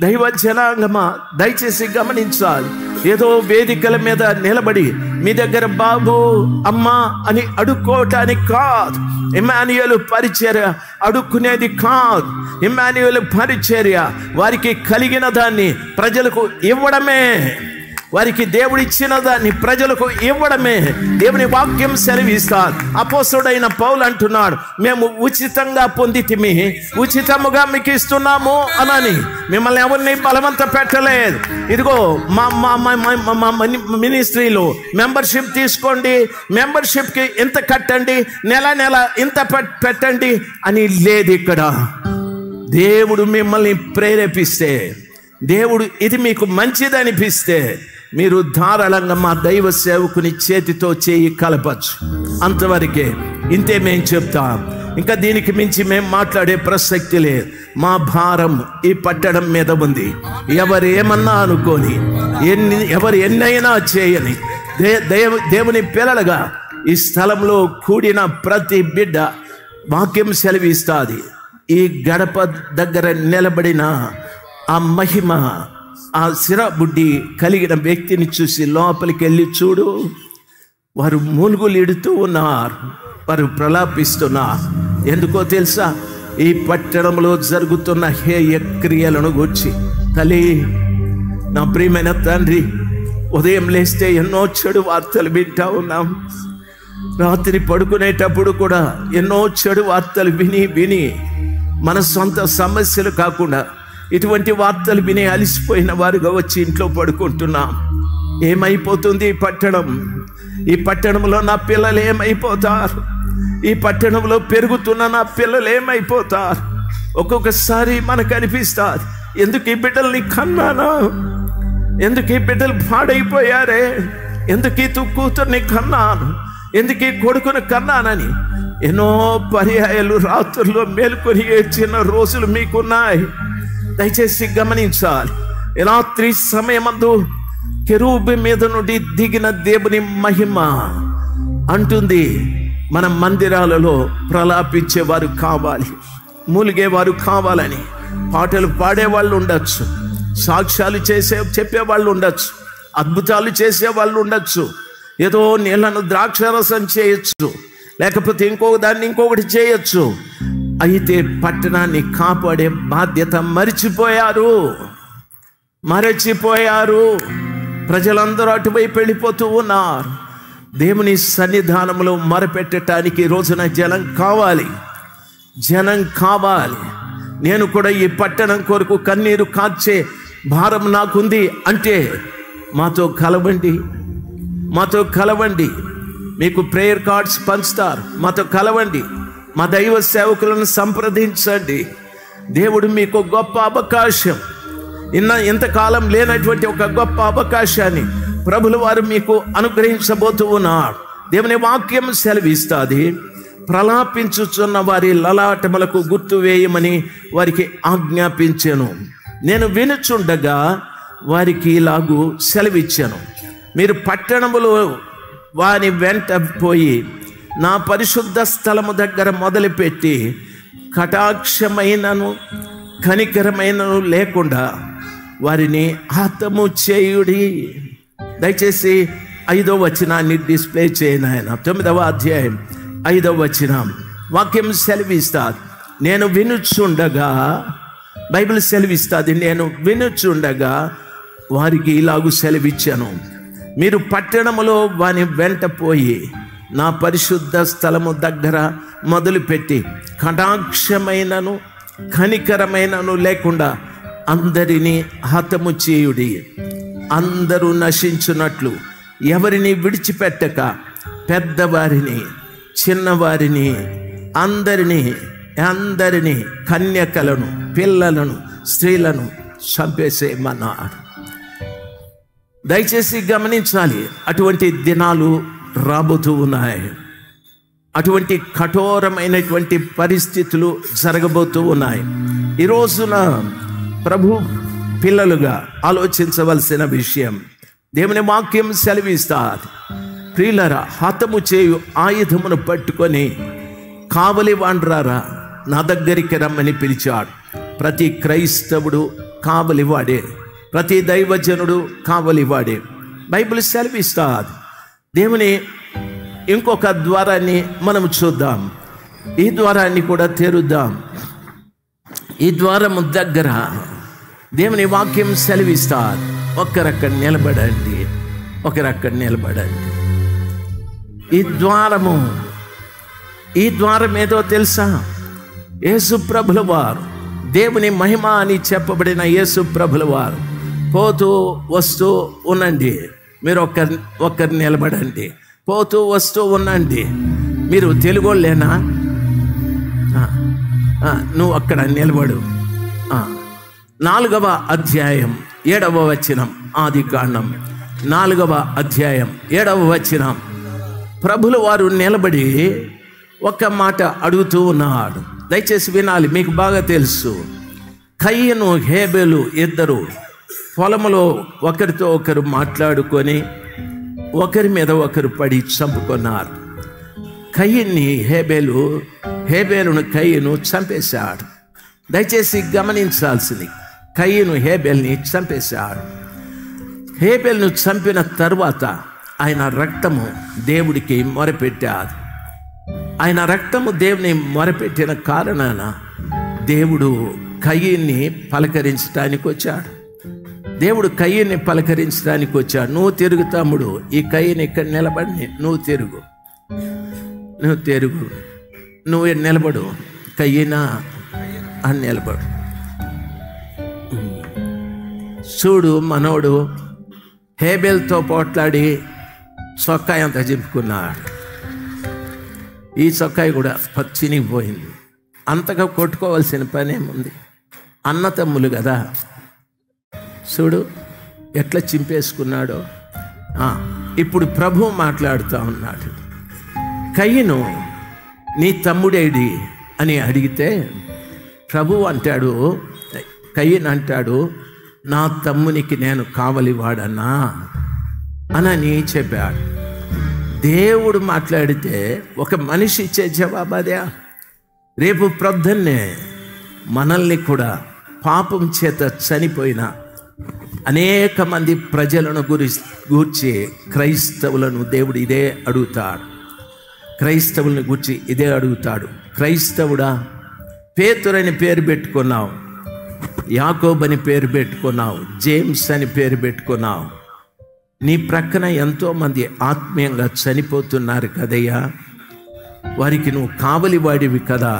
దైవ జనాంగమా, దయచేసి గమనించాలి. ఏదో వేదికల మీద నిలబడి మీ దగ్గర బాబు అమ్మా అని అడుక్కోవటానికి కాదు. ఇమ్మాన్యుయేలు పరిచర్య అడుక్కునేది కాదు. ఇమ్మాన్యుయేలు పరిచర్య వారికి కలిగిన దాన్ని ప్రజలకు ఇవ్వడమే. వారికి దేవుడు ఇచ్చిన దాన్ని ప్రజలకు ఇవ్వడమే దేవుని వాక్యం సెలవిస్తారు. అపోస్తలుడైన పౌలు అంటున్నాడు, మేము ఉచితంగా పొందితిమి, ఉచితముగా మీకు ఇస్తున్నాము అనని. మిమ్మల్ని ఎవరిని బలవంత పెట్టలేదు. ఇదిగో మా మినిస్ట్రీలో మెంబర్షిప్ తీసుకోండి, మెంబర్షిప్కి ఇంత కట్టండి, నెల ఇంత పెట్టండి అని లేదు. ఇక్కడ దేవుడు మిమ్మల్ని ప్రేరేపిస్తే, దేవుడు ఇది మీకు మంచిది అనిపిస్తే మీరు ధారాళంగా మా దైవ సేవకుని చేతితో చేయి కలపచ్చు. అంతవరకే, ఇంతే మేము చెప్తాం. ఇంకా దీనికి మించి మేము మాట్లాడే ప్రసక్తి లేదు. మా భారం ఈ పట్టణం మీద ఉంది. ఎవరు ఏమన్నా అనుకోని, ఎవరు ఎన్నైనా చేయని, దేవుని పిల్లలుగా ఈ స్థలంలో కూడిన ప్రతి బిడ్డ వాక్యం సెలవిస్తుంది. ఈ గడప దగ్గర నిలబడిన ఆ మహిమ, ఆ సిరబుడ్డి కలిగిన వ్యక్తిని చూసి లోపలికి వెళ్ళి చూడు. వారు మూలుగులు ఇడుతూ ఉన్నారు, వారు ప్రలాపిస్తున్నారు. ఎందుకో తెలుసా? ఈ పట్టణంలో జరుగుతున్న హేయ క్రియలను గూర్చి. తల్లి, నా ప్రియమైన తండ్రి, ఉదయం లేస్తే ఎన్నో చెడు వార్తలు వింటా ఉన్నాం. రాత్రి పడుకునేటప్పుడు కూడా ఎన్నో చెడు వార్తలు విని మన సొంత సమస్యలు కాకుండా ఇటువంటి వార్తలు విని అలిసిపోయిన వారుగా వచ్చి ఇంట్లో పడుకుంటున్నాం. ఏమైపోతుంది ఈ పట్టణం? ఈ పట్టణంలో నా పిల్లలు ఏమైపోతారు? ఈ పట్టణంలో పెరుగుతున్న నా పిల్లలు ఏమైపోతారు? ఒక్కొక్కసారి మనకు అనిపిస్తారు, ఎందుకు ఈ బిడ్డల్ని కన్నానా? ఎందుకు ఈ బిడ్డలు పాడైపోయారే? ఎందుకు ఈ కూతుర్ని కన్నాను? ఎందుకు ఈ కొడుకుని కన్నానని ఎన్నో పర్యాయాలు రాత్రుల్లో మేలుకొని ఏడ్చిన రోజులు మీకున్నాయి. దయచేసి గమనించాలి. రాత్రి సమయమందు కెరూబు మీద నుండి దిగిన దేవుని మహిమ అంటుంది, మన మందిరాలలో ప్రలాపించేవారు కావాలి, మూలిగేవారు కావాలని. పాటలు పాడేవాళ్ళు ఉండొచ్చు, సాక్ష్యాలు చెప్పేవాళ్ళు ఉండొచ్చు, అద్భుతాలు చేసేవాళ్ళు ఉండొచ్చు, ఏదో నీళ్లను ద్రాక్షరసం చేయొచ్చు, లేకపోతే ఇంకొకటి చేయొచ్చు. అయితే పట్టణాన్ని కాపాడే బాధ్యత మరిచిపోయారు. ప్రజలందరూ అటువైపు వెళ్ళిపోతూ ఉన్నారు. దేవుని సన్నిధానంలో మొరపెట్టడానికి రోజున జనం కావాలి. నేను కూడా ఈ పట్టణం కొరకు కన్నీరు కార్చే భారం నాకుంది అంటే మాతో కలవండి. మీకు ప్రేయర్ కార్డ్స్ పంచుతారు, మాతో కలవండి. మా దైవ సేవకులను సంప్రదించండి. దేవుడు మీకు గొప్ప అవకాశం, ఇంతకాలం లేనటువంటి ఒక గొప్ప అవకాశాన్ని ప్రభుల వారు మీకు అనుగ్రహించబోతూ ఉన్నారు. దేవుని వాక్యం సెలవిస్తుంది, ప్రలాపించుచున్న వారి లలాటములకు గుర్తు వేయమని వారికి ఆజ్ఞాపించాను. నేను వినుచుండగా వారికి ఇలాగూ సెలవిచ్చాను, మీరు పట్టణములో వారి వెంట పోయి నా పరిశుద్ధ స్థలము దగ్గర మొదలుపెట్టి కటాక్షమైనను కనికరమైనను లేకుండా వారిని హతము చేయుడి. దయచేసి 5వ వచనాన్ని డిస్ప్లే చేయను. ఆయన 9వ అధ్యాయం 5వ వచనం వాక్యం సెలవిస్తారు, నేను వినుచుండగా, బైబిల్ సెలవిస్తుంది, నేను వినుచుండగా వారికి ఇలాగూ సెలవిచ్చాను, మీరు పట్టణములో వాని వెంట పోయి నా పరిశుద్ధ స్థలము దగ్గర మొదలుపెట్టి కటాక్షమైనను కనికరమైనను లేకుండా అందరినీ హతము చేయుడి. అందరూ నశించున్నట్లు ఎవరిని విడిచిపెట్టక పెద్దవారిని చిన్నవారిని అందరినీ కన్యకలను పిల్లలను స్త్రీలను చంపేసేయమన్నారు. దయచేసి గమనించాలి, అటువంటి దినాలు రాబోతూ ఉన్నాయి. అటువంటి కఠోరమైనటువంటి పరిస్థితులు జరగబోతూ ఉన్నాయి. ఈ రోజున ప్రభు పిల్లలుగా ఆలోచించవలసిన విషయం, దేవుని వాక్యం సెలవిస్తారు, ప్రియులారా, హతము చేయు ఆయుధమును పట్టుకొని కావలి వాండ్రారా నా దగ్గరికి రమ్మని పిలిచాడు. ప్రతి క్రైస్తవుడు కావలివాడే, ప్రతి దైవజనుడు కావలివాడే. బైబిల్ సెలవిస్తారు. దేవుని ఇంకొక ద్వారాన్ని మనం చూద్దాం. ఈ ద్వారాన్ని కూడా తెరుద్దాం. ఈ ద్వారము దగ్గర దేవుని వాక్యం సెలవిస్తారు, ఒక్కరక్కడ నిలబడండి. ఒకరు అక్కడ నిలబడండి. ఈ ద్వారం ఏదో తెలుసా? యేసు ప్రభుల వారు, దేవుని మహిమ అని చెప్పబడిన యేసు ప్రభుల వారు పోతూ వస్తూ ఉండండి. మీరు ఒక్కరు నిలబడండి. పోతూ వస్తూ ఉండండి. మీరు తెలుగోళ్ళేనా? నువ్వు అక్కడ నిలబడు. 4వ అధ్యాయం 7వ వచనం, ఆదికాండం 4వ అధ్యాయం 7వ వచనం. ప్రభుల వారు నిలబడి ఒక మాట అడుగుతూ ఉన్నాడు. దయచేసి వినాలి, మీకు బాగా తెలుసు. కయ్యను హేబెలు ఇద్దరు పొలములో ఒకరితో ఒకరు మాట్లాడుకొని ఒకరి మీద ఒకరు పడి చంపుకున్నారు. కయ్యన్ని హేబేలును కయ్యను చంపేశాడు. దయచేసి గమనించాల్సింది, కయ్యను హేబెల్ని చంపేశాడు. హేబెల్ను చంపిన తర్వాత ఆయన రక్తము దేవుడికి మొరపెట్టాడు. ఆయన రక్తము దేవుని మొరపెట్టిన కారణాన దేవుడు కయ్యన్ని పలకరించడానికి వచ్చాడు. దేవుడు కయ్యన్ని పలకరించడానికి వచ్చాడు. నువ్వు తిరుగు తమ్ముడు, ఈ కయ్యని ఇక్కడ నిలబడి నువ్వు తిరుగు, నువ్వు నిలబడు, కయ్యనా అని నిలబడు. చూడు, మనోడు హేబెల్తో పోట్లాడి చొక్కాయి అంతా చింపుకున్నాడు. ఈ చొక్కాయి కూడా చినిగిపోయింది. అంతగా కొట్టుకోవాల్సిన పని ఏముంది? అన్న తమ్ములు కదా. చూడు ఎట్లా చింపేసుకున్నాడో. ఇప్పుడు ప్రభు మాట్లాడుతూ ఉన్నాడు. కయ్యను నీ తమ్ముడేడి అని అడిగితే ప్రభు అంటాడు, కయ్యను అంటాడు, నా తమ్మునికి నేను కావలివాడన్నా అని చెప్పాడు. దేవుడు మాట్లాడితే ఒక మనిషి ఇచ్చే జవాబు అదే. రేపు ప్రొద్దున్నే మనల్ని కూడా పాపం చేత చనిపోయిన అనేక మంది ప్రజలను గూర్చి క్రైస్తవులను దేవుడు ఇదే అడుగుతాడు. క్రైస్తవులను గూర్చి ఇదే అడుగుతాడు. క్రైస్తవుడా, పేతురు అని పేరు పెట్టుకున్నావు, యాకోబు అని పేరు పెట్టుకున్నావు, జేమ్స్ అని పేరు పెట్టుకున్నావు. నీ ప్రక్కన ఎంతోమంది ఆత్మీయంగా చనిపోతున్నారు కదయ్యా. వారికి నువ్వు కావలివాడివి కదా.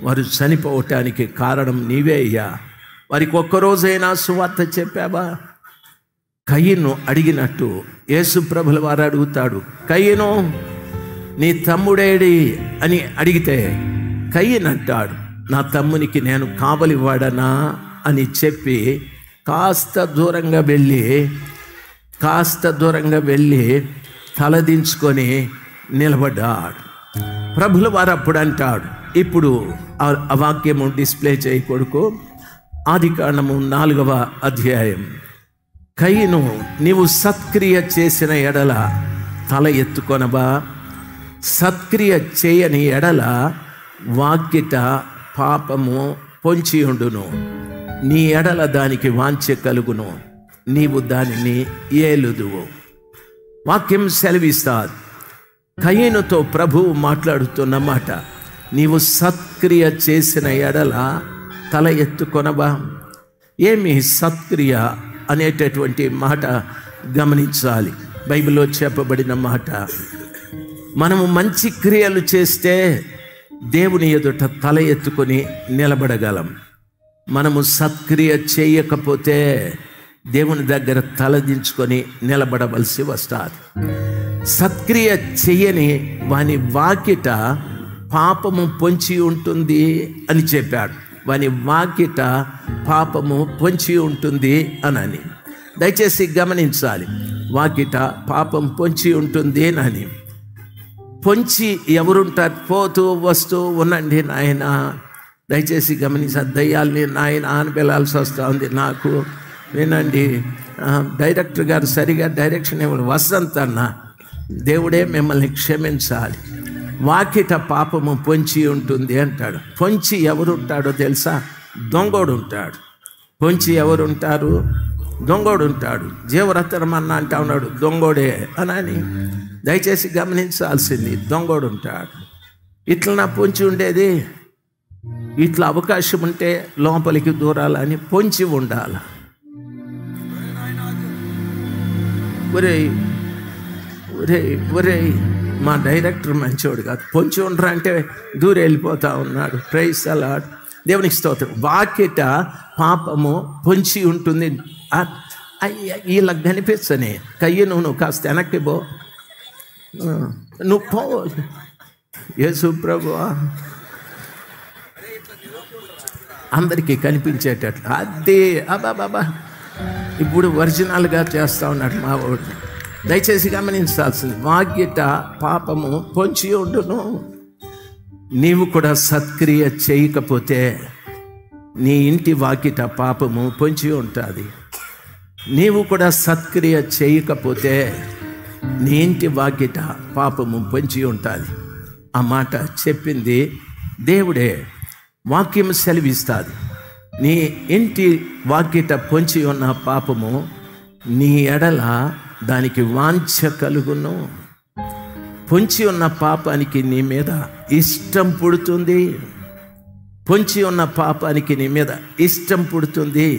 వారు చనిపోవటానికి కారణం నీవే అయ్యా. వారికి ఒక్కరోజైనా సువార్త చెప్పావా? కయ్యను అడిగినట్టు యేసు ప్రభుల వారు అడుగుతాడు, కయ్యను నీ తమ్ముడేడి అని అడిగితే కయ్యను అంటాడు, నా తమ్మునికి నేను కావలివాడనా అని చెప్పి కాస్త దూరంగా వెళ్ళి తలదించుకొని నిలబడ్డాడు. ప్రభుల వారు అప్పుడు అంటాడు, ఇప్పుడు ఆ వాక్యము డిస్ప్లే చేయి కొడుకు. ఆదికాండము 4వ అధ్యాయం. కయ్యను నీవు సత్క్రియ చేసిన ఎడల తల ఎత్తుకొనబా, సత్క్రియ చేయని ఎడల వాక్కిట పాపము పొంచి ఉండును, నీ ఎడల దానికి వాంఛ కలుగును, నీవు దానిని ఏలుదువు. వాక్యం సెలవిస్తాది. కయ్యనుతో ప్రభువు మాట్లాడుతున్న మాట, నీవు సత్క్రియ చేసిన ఎడల తల ఎత్తుకొనబా. ఏమి సత్క్రియ అనేటటువంటి మాట గమనించాలి. బైబిల్లో చెప్పబడిన మాట, మనము మంచి క్రియలు చేస్తే దేవుని ఎదుట తల ఎత్తుకొని నిలబడగలం. మనము సత్క్రియ చేయకపోతే దేవుని దగ్గర తలదించుకొని నిలబడవలసి వస్తుంది. సత్క్రియ చెయ్యని వాని వాకిట పాపము పొంచి ఉంటుంది అని చెప్పాడు. వాని వాకిట పాపము పొంచి ఉంటుంది అని దయచేసి గమనించాలి. వాకిట పాపం పొంచి ఉంటుంది అని. పొంచి ఎవరుంటారు? పోతూ వస్తూ ఉండండి నాయన. దయచేసి గమనించాలి. దయ్యాల్ని నాయన అని పిలాల్సి వస్తూ ఉంది నాకు. వినండి, డైరెక్టర్ గారు సరిగా డైరెక్షన్ ఇవ్వడు. వసంత్ అన్న, దేవుడే మిమ్మల్ని క్షమించాలి. వాకిట పాపము పొంచి ఉంటుంది అంటాడు. పొంచి ఎవరుంటాడో తెలుసా? దొంగోడు ఉంటాడు. పొంచి ఎవరుంటారు? దొంగోడు ఉంటాడు. జీవరత్నం అన్న అంటా ఉన్నాడు, దొంగోడే అని. దయచేసి గమనించాల్సింది, దొంగోడు ఉంటాడు. ఇట్లా నా పొంచి ఉండేది, ఇట్లా అవకాశం ఉంటే లోపలికి దూరాలని పొంచి ఉండాలి. ఒరే మా డైరెక్టర్ మంచివాడు కాదు, పొంచి ఉండరా అంటే దూరం వెళ్ళిపోతా ఉన్నాడు. Praise the Lord. దేవునికి స్తోత్రం. వాకిట పాపము పొంచి ఉంటుంది. వీళ్ళకి కనిపించని కయ్య నువ్వు కాస్త వెనక్కి పో, నువ్వు పో యేసు ప్రభువా, అందరికీ కనిపించేటట్లు. అదే అబాబాబా ఇప్పుడు ఒరిజినల్గా చేస్తూ ఉన్నాడు మా వాడు. దయచేసి గమనించాల్సింది, వాకిట పాపము పొంచి ఉండును. నీవు కూడా సత్క్రియ చేయకపోతే నీ ఇంటి వాకిట పాపము పొంచి ఉంటుంది. నీవు కూడా సత్క్రియ చేయకపోతే నీ ఇంటి వాకిట పాపము పొంచి ఉంటుంది. ఆ మాట చెప్పింది దేవుడే. వాక్యం సెలవిస్తుంది, నీ ఇంటి వాకిట పొంచి ఉన్న పాపము నీ ఎడల దానికి వాంఛ కలుగును. పొంచి ఉన్న పాపానికి నీ మీద ఇష్టం పుడుతుంది. పొంచి ఉన్న పాపానికి నీ మీద ఇష్టం పుడుతుంది.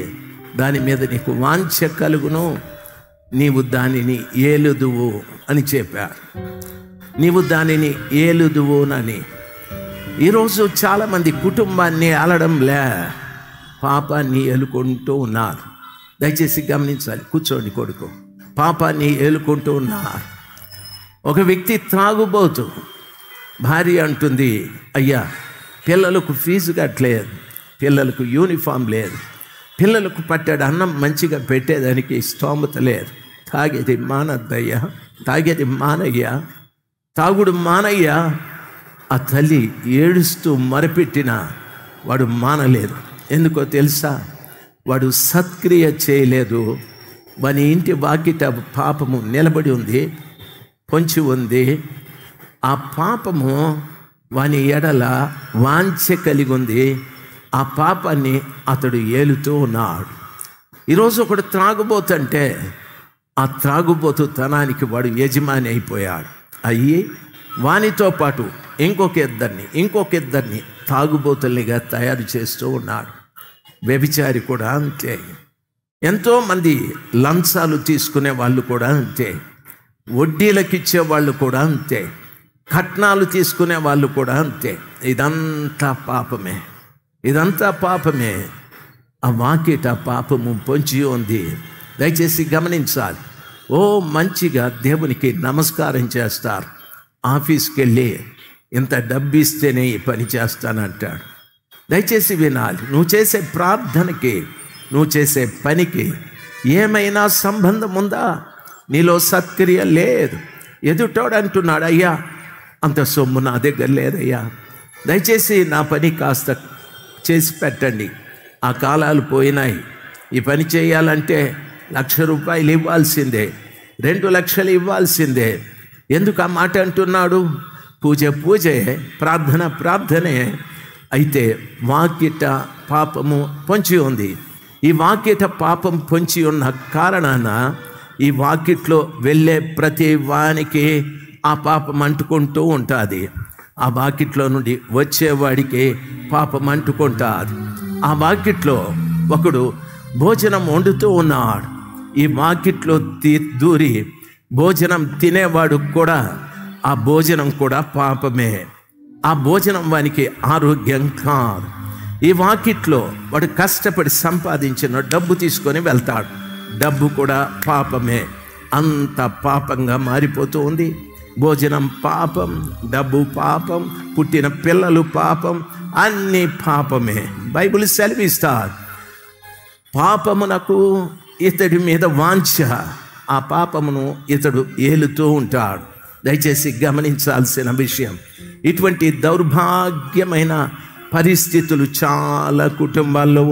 దాని మీద నీకు వాంఛ కలుగును. నీవు దానిని ఏలుదువు అని చెప్పారు. నీవు దానిని ఏలుదువునని. ఈరోజు చాలామంది కుటుంబాన్ని ఏలడంలే, పాపాన్ని ఏలుకుంటూ ఉన్నారు. దయచేసి గమనించాలి. కూర్చోండి కొడుకు. పాపాన్ని ఏలుకుంటూ ఉన్నారు. ఒక వ్యక్తి త్రాగుబోతు. భార్య అంటుంది, అయ్యా పిల్లలకు ఫీజు కట్టలేదు, పిల్లలకు యూనిఫామ్ లేదు, పిల్లలకు పట్టాడు అన్నం మంచిగా పెట్టేదానికి స్తోమత లేదు. తాగేది మానద్దయ్యా, తాగేది మానయ్యా, తాగుడు మానయ్యా. ఆ తల్లి ఏడుస్తూ మొరపెట్టినా వాడు మానలేదు. ఎందుకో తెలుసా? వాడు సత్క్రియ చేయలేదు. వాని ఇంటి వాకిట పాపము నిలబడి ఉంది, పొంచి ఉంది. ఆ పాపము వాని ఎడల వాంఛ కలిగి ఉంది. ఆ పాపాన్ని అతడు ఏలుతూ ఉన్నాడు. ఈరోజు ఒకడు త్రాగుబోతంటే ఆ త్రాగుబోతుతనానికి వాడు యజమాని అయిపోయాడు. అయ్యి వానితో పాటు ఇంకొక ఇద్దరిని తాగుబోతుల్నిగా తయారు చేస్తూ ఉన్నాడు. వ్యభిచారి కూడా అంతే. ఎంతోమంది లంచాలు తీసుకునే వాళ్ళు కూడా అంతే. వడ్డీలకు ఇచ్చే వాళ్ళు కూడా అంతే. కట్నాలు తీసుకునే వాళ్ళు కూడా అంతే. ఇదంతా పాపమే, ఇదంతా పాపమే. ఆ వాకిట పాపము పొంచి ఉంది. దయచేసి గమనించాలి. ఓ మంచిగా దేవునికి నమస్కారం చేస్తారు. ఆఫీస్కి వెళ్ళి ఇంత డబ్బు ఇస్తేనే ఈ పని చేస్తానంటాడు. దయచేసి వినాలి. నువ్వు చేసే ప్రార్థనకి, నువ్వు చేసే పనికి ఏమైనా సంబంధం ఉందా? నీలో సత్క్రియ లేదు. ఎదుటోడు అంటున్నాడు, అయ్యా అంత సొమ్ము నా దగ్గర లేదయ్యా, దయచేసి నా పని కాస్త చేసి పెట్టండి. ఆ కాలాలు పోయినాయి. ఈ పని చేయాలంటే 1,00,000 రూపాయలు ఇవ్వాల్సిందే, 2 లక్షలు ఇవ్వాల్సిందే. ఎందుకు ఆ మాట అంటున్నాడు? పూజే, ప్రార్థనే. అయితే వాకిట పాపము పొంచి ఉంది. ఈ వాకిట పాపం పొంచి ఉన్న కారణాన ఈ వాకిట్లో వెళ్ళే ప్రతి వానికి ఆ పాపం అంటుకుంటూ ఉంటుంది. ఆ వాకిట్లో నుండి వచ్చేవాడికి పాపం అంటుకుంటుంది. ఆ వాకిట్లో ఒకడు భోజనం వండుతూ ఉన్నాడు. ఈ వాకిట్లో దూరి భోజనం తినేవాడు కూడా ఆ భోజనం కూడా పాపమే. ఆ భోజనం వానికి ఆరోగ్యం కాదు. ఈ వాకిట్లో వాడు కష్టపడి సంపాదించిన డబ్బు తీసుకొని వెళ్తాడు. డబ్బు కూడా పాపమే. అంత పాపంగా మారిపోతూ ఉంది. భోజనం పాపం, డబ్బు పాపం, పుట్టిన పిల్లలు పాపం, అన్నీ పాపమే. బైబిల్ సెలవిస్తారు, పాపమునకు ఇతడి మీద వాంఛ, ఆ పాపమును ఇతడు ఏలుతూ ఉంటాడు. దయచేసి గమనించాల్సిన విషయం, ఇటువంటి దౌర్భాగ్యమైన పరిస్థితులు చాలా కుటుంబాల్లో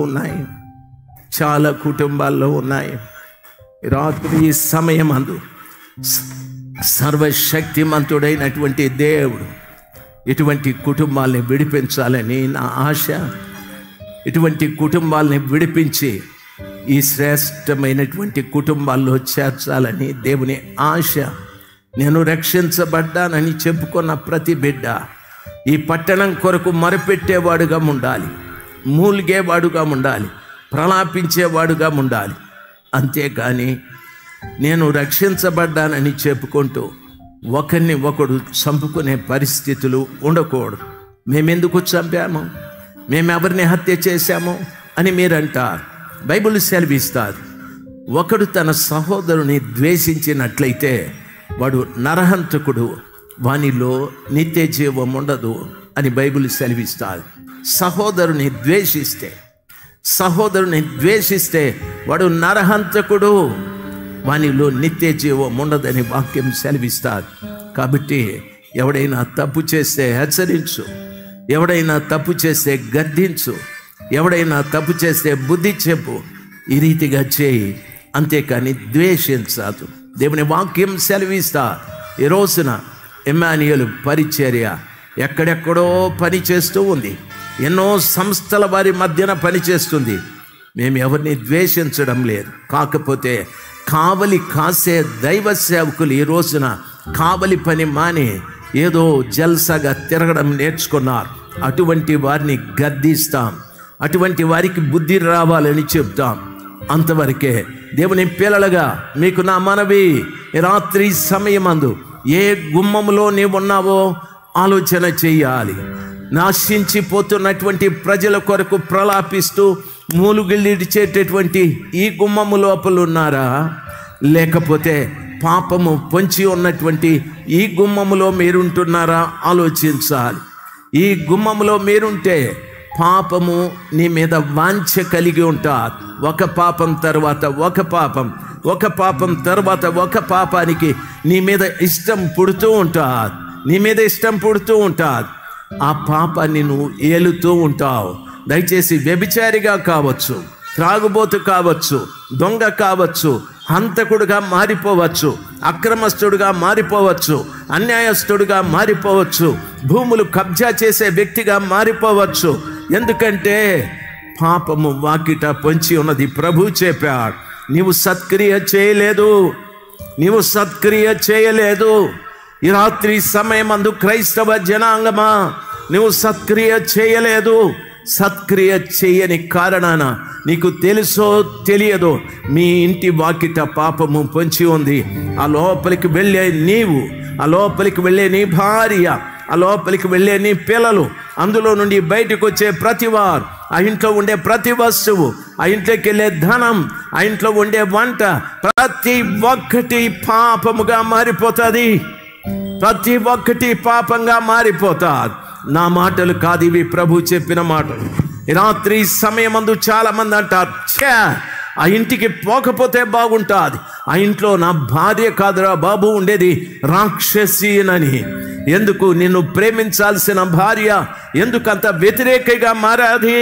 ఉన్నాయి. రాత్రి సమయమందు సర్వశక్తిమంతుడైనటువంటి దేవుడు ఇటువంటి కుటుంబాలని విడిపించాలని నా ఆశ. ఇటువంటి కుటుంబాలని విడిపించి ఈ శ్రేష్టమైనటువంటి కుటుంబాల్లో చేర్చాలని దేవుని ఆశ. నేను రక్షించబడ్డానని చెప్పుకున్న ప్రతి బిడ్డ ఈ పట్టణం కొరకు మొరపెట్టేవాడుగా ఉండాలి, మూలిగేవాడుగా ఉండాలి, ప్రలాపించేవాడుగా ఉండాలి. అంతేకాని నేను రక్షించబడ్డానని చెప్పుకుంటూ ఒకరిని ఒకడు చంపుకునే పరిస్థితులు ఉండకూడదు. మేమెందుకు చంపాము, మేమెవరిని హత్య చేశాము అని మీరంటారు. బైబిల్ సెలవిస్తారు, ఒకడు తన సహోదరుని ద్వేషించినట్లయితే వాడు నరహంతకుడు, వానిలో నిత్య జీవం ఉండదు అని బైబిల్ సెలవిస్తారు. సహోదరుని ద్వేషిస్తే వాడు నరహంతకుడు, వానిలో నిత్య జీవం ఉండదని వాక్యం సెలవిస్తారు. కాబట్టి ఎవడైనా తప్పు చేస్తే హెచ్చరించు, ఎవడైనా తప్పు చేస్తే గద్దించు, ఎవడైనా తప్పు చేస్తే బుద్ధి చెప్పు. ఈ రీతిగా చేయి, అంతేకాని ద్వేషించదు. దేవుని వాక్యం సెలవిస్తా. ఈ రోజున ఇమ్మానుయేలు పరిచర్య ఎక్కడెక్కడో పని చేస్తూ ఉంది, ఎన్నో సంస్థల వారి మధ్యన పనిచేస్తుంది. మేము ఎవరిని ద్వేషించడం లేదు. కాకపోతే కావలి కాసే దైవ సేవకులు ఈ రోజున కావలి పని మాని ఏదో జల్సాగా తిరగడం నేర్చుకున్నారు. అటువంటి వారిని గద్దిస్తాం, అటువంటి వారికి బుద్ధి రావాలని చెప్తాం. అంతవరకే. దేవుని పిల్లలుగా మీకు నా మనవి, రాత్రి సమయమందు ఏ గుమ్మములో నీవున్నావో ఆలోచన చెయ్యాలి. నాశించిపోతున్నటువంటి ప్రజల కొరకు ప్రలాపిస్తూ మూలుగిళ్ళిడిచేటటువంటి ఈ గుమ్మము లోపల ఉన్నారా, లేకపోతే పాపము పొంచి ఉన్నటువంటి ఈ గుమ్మములో మీరుంటున్నారా ఆలోచించాలి. ఈ గుమ్మములో మీరుంటే పాపము నీ మీద వాంఛ కలిగి ఉంటారు. ఒక పాపం తర్వాత ఒక పాపం, ఒక పాపం తర్వాత ఒక పాపానికి నీ మీద ఇష్టం పుడుతూ ఉంటారు, నీ మీద ఇష్టం పుడుతూ ఉంటారు. ఆ పాపాన్ని నువ్వు ఏలుతూ ఉంటావు. దయచేసి వ్యభిచారిగా కావచ్చు, త్రాగుబోతు కావచ్చు, దొంగ కావచ్చు, హంతకుడుగా మారిపోవచ్చు, అక్రమస్తుడుగా మారిపోవచ్చు, అన్యాయస్తుడుగా మారిపోవచ్చు, భూములు కబ్జా చేసే వ్యక్తిగా మారిపోవచ్చు. ఎందుకంటే పాపము వాకిట పొంచి ఉన్నది. ప్రభు చెప్పాడు, నీవు సత్క్రియ చేయలేదు. ఈ రాత్రి సమయమందు క్రైస్తవ జనాంగమా, నువ్వు సత్క్రియ చేయలేదు. సత్క్రియ చేయని కారణాన నీకు తెలుసో తెలియదో మీ ఇంటి వాకిట పాపము పొంచి ఉంది. ఆ లోపలికి వెళ్ళే నీవు, ఆ లోపలికి వెళ్ళే నీ భార్య, ఆ లోపలికి వెళ్ళే నీ పిల్లలు, అందులో నుండి బయటకు వచ్చే ప్రతివారు, ఆ ఇంట్లో ఉండే ప్రతి వస్తువు, ఆ ఇంట్లోకి వెళ్ళే ధనం, ఆ ఇంట్లో ఉండే వంట, ప్రతి ఒక్కటి పాపముగా మారిపోతుంది. ప్రతి ఒక్కటి పాపంగా మారిపోతారు. నా మాటలు కాదు ఇవి, ప్రభు చెప్పిన మాటలు. రాత్రి సమయమందు చాలా మంది అంటారు, ఛే ఆ ఇంటికి పోకపోతే బాగుంటుంది, ఆ ఇంట్లో నా భార్య కాదురా బాబు ఉండేది రాక్షసినని. ఎందుకు నిన్ను ప్రేమించాల్సిన భార్య ఎందుకంత వ్యతిరేకగా మారాది?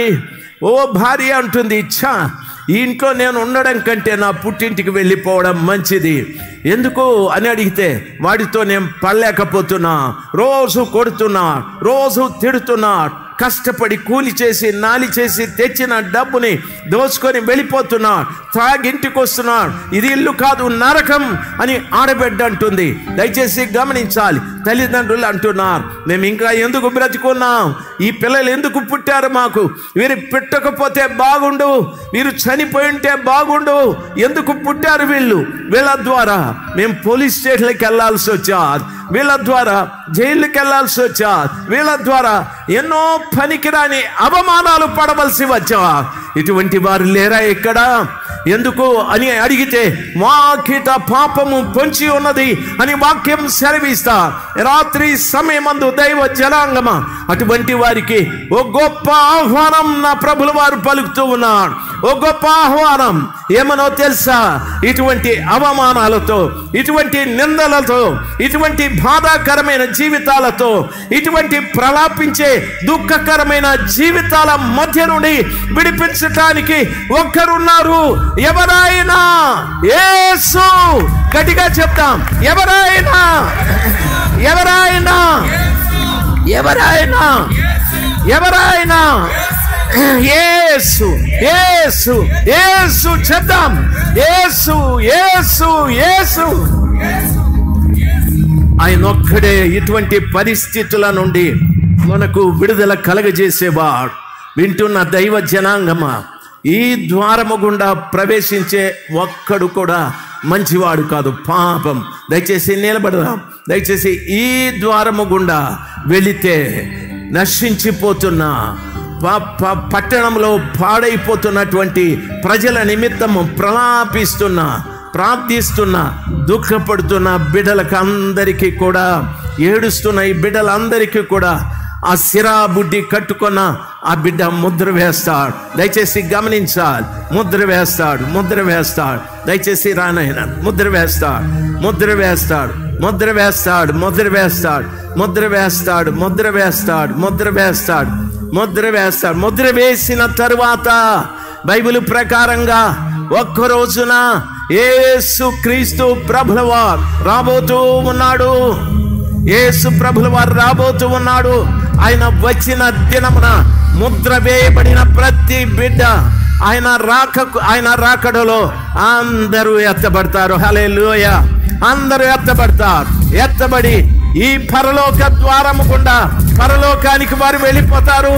ఓ భార్య అంటుంది, ఛా ఈ ఇంట్లో నేను ఉండడం కంటే నా పుట్టింటికి వెళ్ళిపోవడం మంచిది. ఎందుకు అని అడిగితే, వాడితో నేను పడలేకపోతున్నా, రోజు కొడుతున్నా, రోజు తిడుతున్నా, కష్టపడి కూలి చేసి నాలి చేసి తెచ్చిన డబ్బుని దోచుకొని వెళ్ళిపోతున్నాడు, త్రాగింటికి వస్తున్నాడు, ఇది ఇల్లు కాదు నరకం అని ఆడబిడ్డ అంటుంది. దయచేసి గమనించాలి. తల్లిదండ్రులు అంటున్నారు, మేము ఇంకా ఎందుకు బ్రతుకున్నాం, ఈ పిల్లలు ఎందుకు పుట్టారు మాకు, వీరు పుట్టకపోతే బాగుండు, వీరు చనిపోయి ఉంటే బాగుండు, ఎందుకు పుట్టారు వీళ్ళు, వీళ్ళ ద్వారా మేము పోలీస్ స్టేషన్కి వెళ్ళాల్సి వచ్చారు, వీళ్ళ ద్వారా జైలుకి వెళ్ళాల్సి వచ్చారు, వీళ్ళ ద్వారా ఎన్నో పనికిరాని అవమానాలు పడవలసి వచ్చా. ఇటువంటి వారు లేరా ఇక్కడ? ఎందుకు అని అడిగితే, వాకిట పాపము పొంచి ఉన్నది అని వాక్యం సెలవిస్తా. రాత్రి సమయమందు దైవ జనాంగమా, అటువంటి వారికి ఓ గొప్ప ఆహ్వానం నా ప్రభుల వారు పలుకుతూ ఉన్నాడు. ఓ గొప్ప ఆహ్వానం ఏమనో తెలుసా? ఇటువంటి అవమానాలతో, ఇటువంటి నిందలతో, ఇటువంటి బాధాకరమైన జీవితాలతో, ఇటువంటి ప్రలాపించే దుఃఖకరమైన జీవితాల మధ్య నుండి విడిపించటానికి ఒక్కరున్నారు. ఎవరైనా, యేసు, గట్టిగా చెప్తాం, ఎవరైనా, ఎవరైనా, ఎవరైనా, ఎవరైనా, యేసు, యేసు, యేసు చెప్తాం, యేసు, యేసు, యేసు. ఆయన ఒక్కడే ఇటువంటి పరిస్థితుల నుండి మనకు విడుదల కలగజేసేవాడు. వింటున్న దైవ జనాంగమా, ఈ ద్వారము గుండా ప్రవేశించే ఒక్కడు కూడా మంచివాడు కాదు, పాపం. దయచేసి నిలబడదాం. దయచేసి ఈ ద్వారము గుండా వెళితే నశించిపోతున్న పట్టణంలో పాడైపోతున్నటువంటి ప్రజల నిమిత్తము ప్రార్థిస్తున్న దుఃఖపడుతున్న బిడ్డలకు అందరికీ కూడా, ఏడుస్తున్న ఈ బిడ్డలందరికీ కూడా ఆ సిరా బుడ్డి కట్టుకున్న ఆ బిడ్డ ముద్ర వేస్తాడు. దయచేసి గమనించాలి. ముద్ర వేస్తాడు. దయచేసి రానైనా ముద్ర వేసిన తరువాత బైబిల్ ప్రకారంగా ఒక్క రోజున యేసు క్రీస్తు ప్రభులవారు రాబోతూ ఉన్నాడు. ఆయన వచ్చిన దినమున ముద్ర వేయబడిన ప్రతి బిడ్డ ఆయన రాకడలో అందరూ ఎత్తబడతారు. హల్లెలూయా. అందరూ ఎత్తబడి ఈ పరలోక ద్వారము గుండా పరలోకానికి వారు వెళ్ళిపోతారు.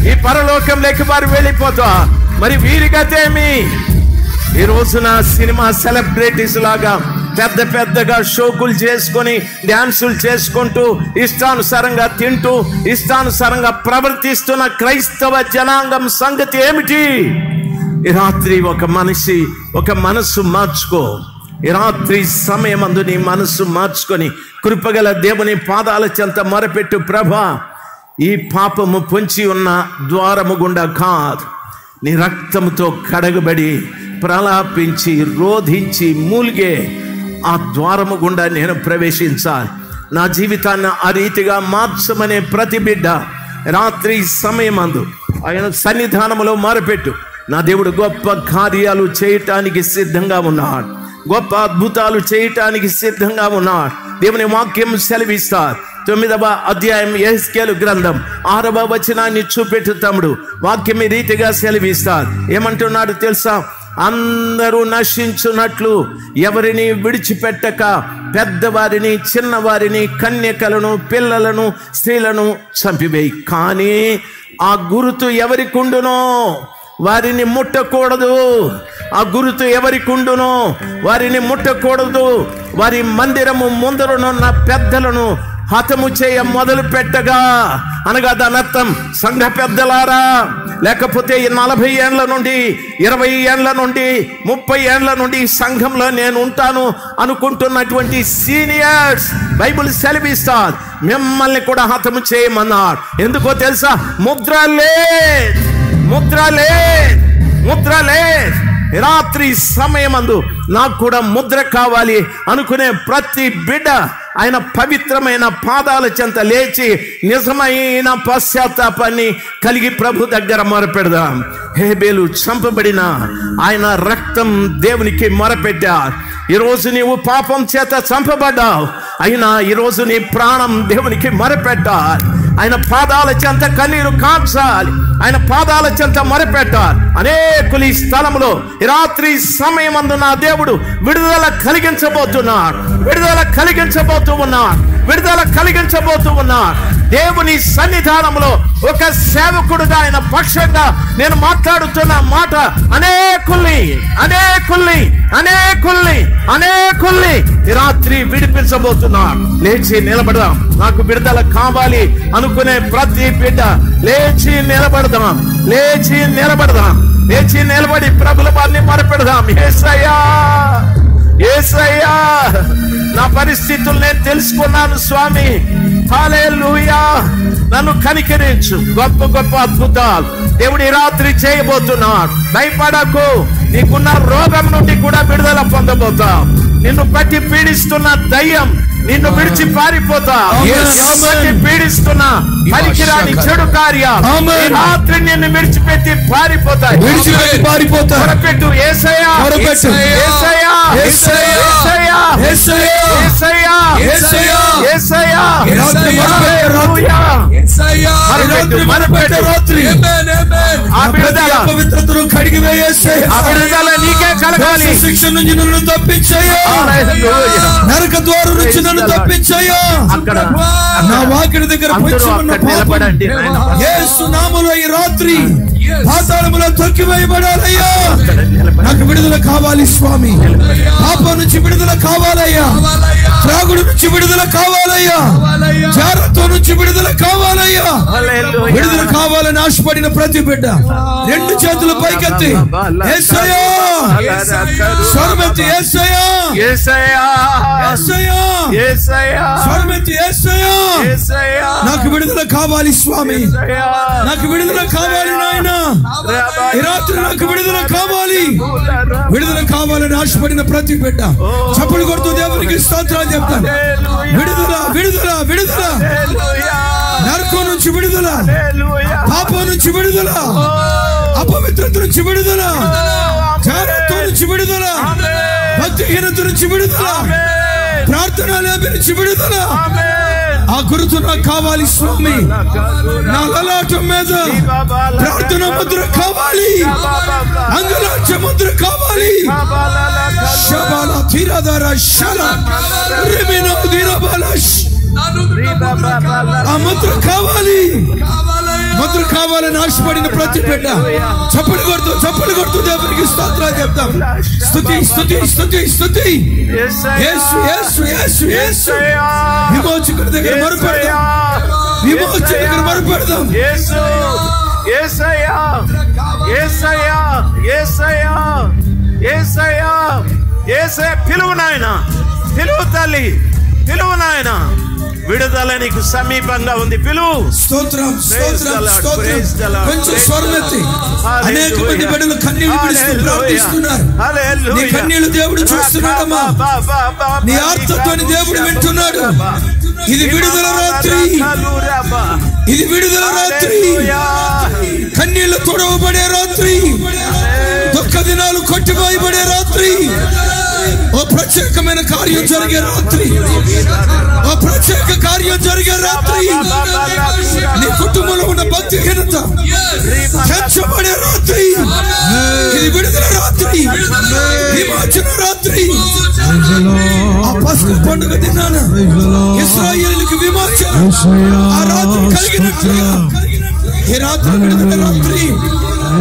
ఈ పరలోకంలోకి వారు వెళ్ళిపోతారు. మరి వీరి గతేమి? ఈ రోజున సినిమా సెలబ్రిటీస్ లాగా పెద్దగా షోకులు చేసుకొని డ్యాన్సులు చేసుకుంటూ ఇష్టానుసారంగా తింటూ ఇష్టానుసారంగా ప్రవర్తిస్తున్న క్రైస్తవ జనాంగం సంగతి ఏమిటి? ఈ రాత్రి ఒక మనసు మార్చుకో. ఈ రాత్రి సమయమందు నీ మనసు మార్చుకొని కృపగల దేవుని పాదాల చెంత మొరపెట్టు. ప్రభా, ఈ పాపము పొంచి ఉన్న ద్వారము గుండా కాదు, నీ రక్తముతో కడగబడి ప్రలాపించి రోధించి మూలిగే ఆ ద్వారము గుండా నేను ప్రవేశించాలి. నా జీవితాన్ని ఆ రీతిగా మార్చమనే ప్రతి బిడ్డ రాత్రి సమయమందు ఆయన సన్నిధానములో మొరపెట్టు. నా దేవుడు గొప్ప కార్యాలు చేయటానికి సిద్ధంగా ఉన్నాడు. గొప్ప అద్భుతాలు చేయటానికి సిద్ధంగా ఉన్నాడు. దేవుని వాక్యం సెలవిస్తారు. 9వ అధ్యాయం యెహెజ్కేలు గ్రంథం 6వ వచనాన్ని చూపెట్టు తమ్ముడు. వాక్యం ఈ రీతిగా సెలవిస్తారు. ఏమంటున్నాడు తెలుసా? అందరూ నశించున్నట్లు ఎవరిని విడిచిపెట్టక పెద్దవారిని, చిన్నవారిని, కన్యకలను, పిల్లలను, స్త్రీలను చంపివేయి. కానీ ఆ గురుతు ఎవరికి ఉండునో వారిని ముట్టకూడదు. ఆ గురుతు ఎవరికి ఉండునో వారిని ముట్టకూడదు. వారి మందిరము ముందరనున్న పెద్దలను హతము చేయ మొదలు పెట్టగా, అనగా దాని అర్థం సంఘ పెద్దలారా, లేకపోతే 40 ఏండ్ల నుండి 20 ఏండ్ల నుండి 30 ఏండ్ల నుండి సంఘంలో నేను ఉంటాను అనుకుంటున్నటువంటి సీనియర్స్ బైబిల్ సెలవిస్తారు, మిమ్మల్ని కూడా హతము చేయమన్నారు. ఎందుకో తెలుసా? ముద్రలే రాత్రి సమయమందు నాకు కూడా ముద్ర కావాలి అనుకునే ప్రతి బిడ్డ ఆయన పవిత్రమైన పాదాల చెంత లేచి నిజమైన పశ్చాత్తాపాన్ని కలిగి ప్రభు దగ్గర మొరపెడదాం. హేబేలు చంపబడిన ఆయన రక్తం దేవునికి మొరపెట్టారు. ఈరోజు నీవు పాపం చేత చంపబడ్డావు, అయినా ఈరోజు నీ ప్రాణం దేవునికి మొరపెట్టాలి. ఆయన పాదాల చెంత కన్నీరు కాల్చాలి. ఆయన పాదాల చెంత మొరపెట్టాలి. అనేకులు ఈ స్థలంలో ఈ రాత్రి సమయమందు నా దేవుడు విడుదల కలిగించబోతూ ఉన్నారు. దేవుని సన్నిధానంలో ఒక సేవకుడుగా ఆయన పక్షంగా నేను మాట్లాడుతున్న మాట అనేకుల్ని ఈ రాత్రి విడిపించబోతున్నారు. లేచి నిలబడదాం. నాకు విడుదల కావాలి అనుకునే ప్రతి బిడ్డ లేచి నిలబడి ప్రభుల వారిని మొరపెడదాం. యేసయ్యా, నా పరిస్థితులు నేను తెలుసుకున్నాను స్వామి, హల్లెలూయా, నన్ను కనికరించు. గొప్ప అద్భుతాలు దేవుడు ఈ రాత్రి చేయబోతున్నాడు. భయపడకు, నీకున్న రోగం నుండి కూడా విడుదల పొందబోతావు. నిన్ను బట్టి పీడిస్తున్న దయ్యం నిన్ను విడిచి పారిపోతా. పీడిస్తున్న పనికిరాని చెడు కార్యాలు ఈ రాత్రి నిన్ను విడిచిపెట్టి పారిపోతాయి. మొరపెట్టు. యేసయ్యా, పవిత్రతను కడిగివేసే నీకే కలగాలి. శిక్ష నుంచి నన్ను తప్పించయ్యా, నరక ద్వారం నుంచి నన్ను తప్పించయ్యా. నా వాకిడి దగ్గర యేసు నామములో ఈ రాత్రి పాతాళములో తొక్కివేయబడాలయ్యా. నాకు విడుదల కావాలి స్వామి. పాపం నుంచి విడుదల కావాలయ్యా. త్రాగుడు నుంచి విడుదల కావాలయ్యా. జాగ్రత్త నుంచి విడుదల కావాలయ్యా. విడుదల కావాలని ఆశపడిన ప్రతి బిడ్డ రెండు చేతులు పైకెత్తి యేసయ్యా స్వరమెత్తి యేసయ్యా యేసయ్యా యేసయ్యా యేసయ్యా స్వరమెత్తి యేసయ్యా యేసయ్యా నాకు విడుదల కావాలి స్వామి. నాకు విడుదల కావాలి నాయనా. ఈ రాత్రి నాకు విడుదల కావాలి. విడుదల కావాలని ఆశపడిన ప్రతి బిడ్డ చప్పట్లు కొడుతూ దేవునికి స్తోత్రాలు చెప్తాను. విడుదల విడుదల విడుదల. నరకం నుంచి విడుదల, పాపం నుంచి విడుదల, అపవిత్రత నుంచి విడుదల, జాగ్రత్త నుంచి విడుదల, భక్తిహీనత నుంచి విడుదల, ప్రార్థన నుంచి విడుదల. ఆ గురుతు నాకు కావాలి స్వామి. నా లలాటం మీద ప్రార్థన ముద్ర కావాలి. అంగలాక్ష ముద్ర కావాలి. శబాల తీరదర శల రిమినో దిరబలష్ ఆ ముద్ర కావాలి. ముద్ర కావాలని ఆశపడిన ప్రతి బిడ్డ చప్పలు కొడుతూ దేవునికి స్తోత్రాలు చెప్తాం. స్తుతి స్తుతి స్తుతి స్తుతి. యేసు యేసు యేసు యేసు. విమోచకుడి దగ్గర మొరపెడదాం. విమోచకుడి దగ్గర మొరపెడదాం. యేసు యేసయ్యా యేసయ్యా యేసయ్యా యేసయ్యా యేసయ్యా. పిలువు నాయనా, పిలువు తల్లి, పిలువు నాయనా. విడుదల నీకు సమీపంగా ఉంది. పిలువు. స్తోత్రం స్తోత్రం స్తోత్రం. కొంచెం స్వరమెత్తి. అనేక మంది బిడ్డలు కన్నీళ్లు విడుస్తూ ప్రార్థిస్తున్నారు. నీ కన్నీళ్లు దేవుడు చూస్తున్నాడమ్మా. నీ ఆర్తత్వాన్ని దేవుడు వింటున్నాడు. ఇది విడుదల రాత్రి. ఇది విడుదల రాత్రి. కన్నీళ్లు తొడవబడే రాత్రి. దుఃఖ దినాలు కొట్టిపోయబడే రాత్రి. ఓ ప్రత్యేకమైన కార్యం జరిగే రాత్రి. ఓ ప్రత్యేక కార్యం జరిగే రాత్రి. నీ కుటుంబంలో ఉన్న భక్తిహీనత చర్చబడే రాత్రి. ఇది విడుదల రాత్రి. విమోచన రాత్రి. ఆ పస్కా పండుగ దినాన ఇశ్రాయేలుకి విమోచన ఆ రాత్రి కలిగినట్లుగా ఈ రాత్రి విడుదల రాత్రి.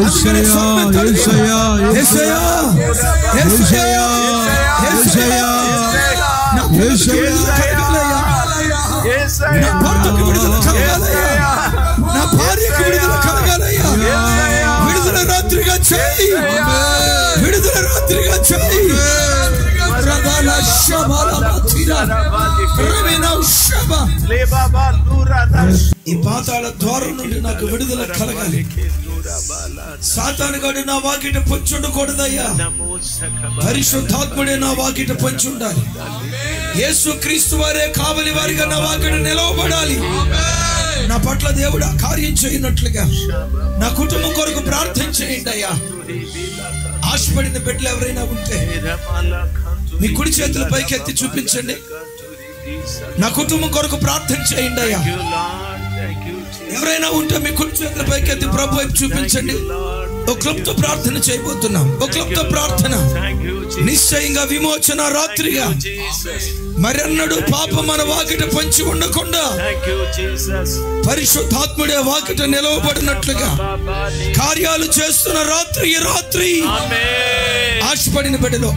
యేసయ్యా యేసయ్యా యేసయ్యా యేసయ్యా యేసయ్యా యేసయ్యా. నా భర్తకు విడుదల కలగాలయ్యా. నా భార్యకు విడుదల కలగాలయ్యా. విడుదల రాత్రిగా చేయి. విడుదల రాత్రిగా చేయి. ఈ పాతాళ ద్వారం నుండి నాకు విడుదల కలగాలి. సాతానుగాడు నా వాకిట పొంచుండకూడదయ్యా. పరిశుద్ధాత్ముడే నా వాకిట పొంచుండాలి. యేసు క్రీస్తు వారే కావలి వారిగా నా వాకిట నిలవబడాలి. నా పట్ల దేవుడు కార్యం చేయనట్లుగా నా కుటుంబం కొరకు ప్రార్థన చేయండి అయ్యా. ఆశపడిన బిడ్డలు ఎవరైనా ఉంటే మీ కుడి చేతుల పైకెత్తి చూపించండి. నా కుటుంబం కొరకు ప్రార్థన చేయండి అయ్యా. ఎవరైనా ఉంటే మీ కుడి చేతుల పైకెత్తి ప్రభు వైపు చూపించండి. ఒక క్లుప్త ప్రార్థన చేయబోతున్నాం. ఒక క్లుప్త ప్రార్థన. నిశ్చయంగా విమోచన రాత్రిగా మరెన్నడూ పాపం మన వాకిట పంచి ఉండకుండా పరిశుద్ధాత్ముడే వాకిట నిలవబడినట్లుగా కార్యాలు చేస్తున్న రాత్రి ఈ రాత్రి. ఆశపడిన బిడ్డలు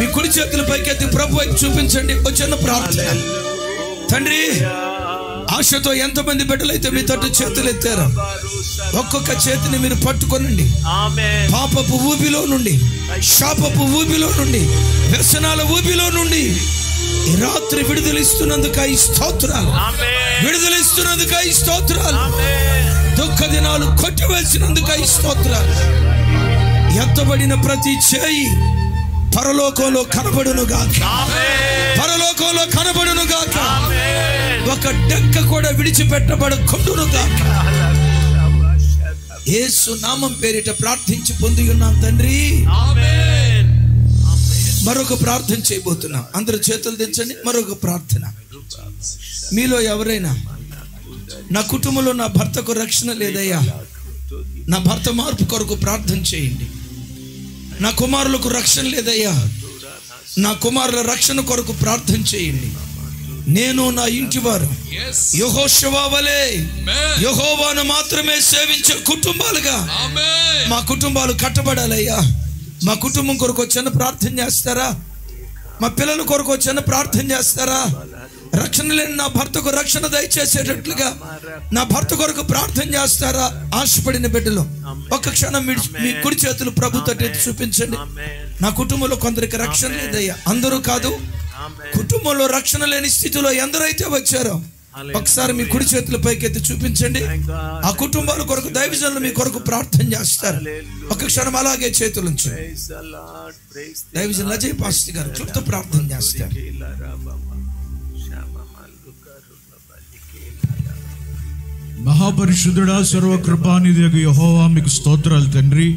మీ కుడి చేతుల పైకెత్తి ప్రభు వైపు చూపించండి. ఒక చిన్న ప్రార్థన. తండ్రి, ఆశతో ఎంతమంది బిడ్డలైతే మీ తోటి చేతులు ఎత్తారో ఒక్కొక్క చేతిని మీరు పట్టుకోనండి. పాపపు ఊబిలో నుండి, శాపపు ఊబిలో నుండి, వ్యసనాల ఊబిలో నుండి ఈ రాత్రి విడుదలిస్తున్నందుకై స్తోత్రాలు. విడుదలిస్తున్నందుకై స్తోత్రాలు. దుఃఖ దినాలు కొట్టివేసినందుకై స్తోత్రాలు. ఎత్తబడిన ప్రతి చేయి పరలోకంలో కనబడును గాక. పరలోకంలో కనబడును గాక. ఒక డెక్క కూడా విడిచిపెట్టబడకుండును గాక. యేసు నామం పేరిట ప్రార్థించి పొంది ఉన్నాం తండ్రి. మరొక ప్రార్థన చేయబోతున్నాం. అందరూ చేతులు దించండి. మరొక ప్రార్థన. మీలో ఎవరైనా నా కుటుంబంలో నా భర్తకు రక్షణ లేదయ్యా, నా భర్త మార్పు కొరకు ప్రార్థన చేయండి. నా కుమారులకు రక్షణ లేదయ్యా, నా కుమారుల రక్షణ కొరకు ప్రార్థన చేయండి. నేను నా ఇంటి వారు యెహోషువ వలె యెహోవాను మాత్రమే సేవించే కుటుంబాలుగా మా కుటుంబాలు కట్టబడాలయ్యా. మా కుటుంబం కొరకు వచ్చాను ప్రార్థన చేస్తారా? మా పిల్లల కొరకు వచ్చాను ప్రార్థన చేస్తారా? రక్షణ లేని నా భర్తకు రక్షణ దయచేసేటట్లుగా నా భర్త కొరకు ప్రార్థన చేస్తారా? ఆశపడిన బిడ్డలు ఒక్క క్షణం మీ కుడి చేతులు ప్రభు తట్టు చూపించండి. నా కుటుంబంలో కొందరికి రక్షణ లేదయ్యా. అందరూ కాదు, కుటుంబంలో రక్షణ లేని స్థితిలో ఎందరైతే వచ్చారో ఒకసారి మీ కుడి చేతుల పైకెత్తి చూపించండి. ఆ కుటుంబాల కొరకు దైవజనులు మీ కొరకు ప్రార్థన చేస్తారు. ఒక క్షణం అలాగే చేతులు దైవజనులు అజయ్ పాస్టర్ గారు క్లుప్త ప్రార్థన చేస్తారు. మహాపరిశుద్ధుడా, సర్వకృపానిధి యెహోవా, మీకు స్తోత్రాలు తండ్రి.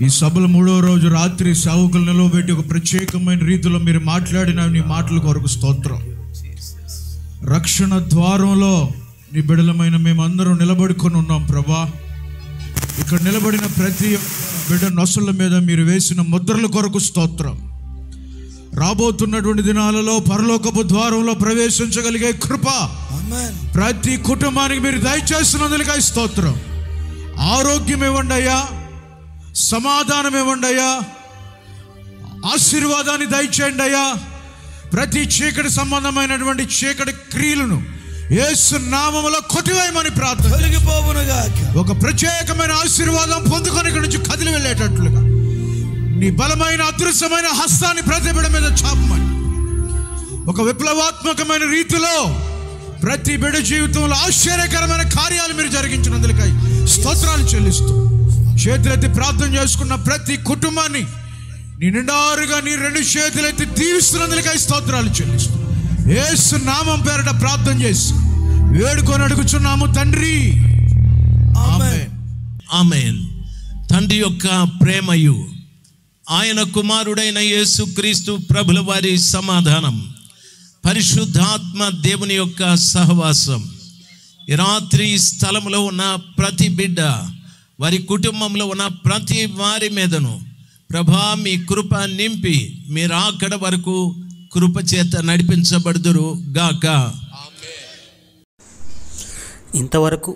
ఈ సభలో 3వ రోజు రాత్రి సేవకులు నిలవబెట్టి ఒక ప్రత్యేకమైన రీతిలో మీరు మాట్లాడిన నీ మాటల కొరకు స్తోత్రం. రక్షణ ద్వారంలో నీ బిడ్డలమైన మేమందరం నిలబడుకొని ఉన్నాం ప్రభా. ఇక్కడ నిలబడిన ప్రతి బిడ్డ నొసళ్ళ మీద మీరు వేసిన ముద్రల కొరకు స్తోత్రం. రాబోతున్నటువంటి దినాలలో పరలోకపు ద్వారంలో ప్రవేశించగలిగే కృప ప్రతి కుటుంబానికి మీరు దయచేస్తున్నందుకై స్తోత్రం. ఆరోగ్యం ఇవ్వండి అయ్యా, సమాధానం ఇవ్వండి అయ్యా, ఆశీర్వాదాన్ని దయచేయండి అయ్యా. ప్రతి చీకటి సంబంధమైనటువంటి చీకటి క్రియలను యేసు నామములో కొట్టివేయమని ప్రార్థన. ఒక ప్రత్యేకమైన ఆశీర్వాదం పొందుకొని ఇక్కడి నుంచి కదిలి వెళ్ళేటట్లుగా నీ బలమైన అదృశ్యమైన హస్తాన్ని ప్రతి బిడ్డ మీద చాపమని, ఒక విప్లవాత్మకమైన రీతిలో ప్రతి బిడ్డ జీవితంలో ఆశ్చర్యకరమైన కార్యాలు మీరు జరిగించినందుకై స్తోత్రాలు చెల్లిస్తూ చేతులెత్తి ప్రార్థన చేసుకున్న ప్రతి కుటుంబాన్ని నీ నిండారుగా నీ 2 చేతులెత్తి దీవిస్తున్నందుకై స్తోత్రాలు చెల్లిస్తూ యేసు నామం పేరట ప్రార్థన చేసి వేడుకొని అడుగుచున్నాము తండ్రి, ఆమేన్. ఆమేన్. తండ్రి యొక్క ప్రేమయు ఆయన కుమారుడైన యేసుక్రీస్తు ప్రభుల వారి సమాధానం, పరిశుద్ధాత్మ దేవుని యొక్క సహవాసం ఈ రాత్రి స్థలంలో ఉన్న ప్రతి బిడ్డ, వారి కుటుంబంలో ఉన్న ప్రతి వారి మీదను ప్రభా మీ కృప నింపి మీరు అక్కడ వరకు కృప చేత నడిపించబడుదురు గాక. ఇంతవరకు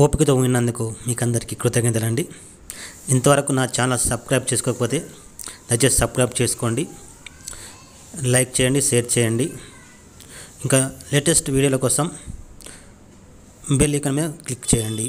ఓపికతో విన్నందుకు మీకు అందరికీ కృతజ్ఞతలండి. ఇంతవరకు నా ఛానల్ సబ్స్క్రైబ్ చేసుకోకపోతే దయచేసి సబ్స్క్రైబ్ చేసుకోండి, లైక్ చేయండి, షేర్ చేయండి. ఇంకా లేటెస్ట్ వీడియోల కోసం బెల్ ఐకాన్ మీద క్లిక్ చేయండి.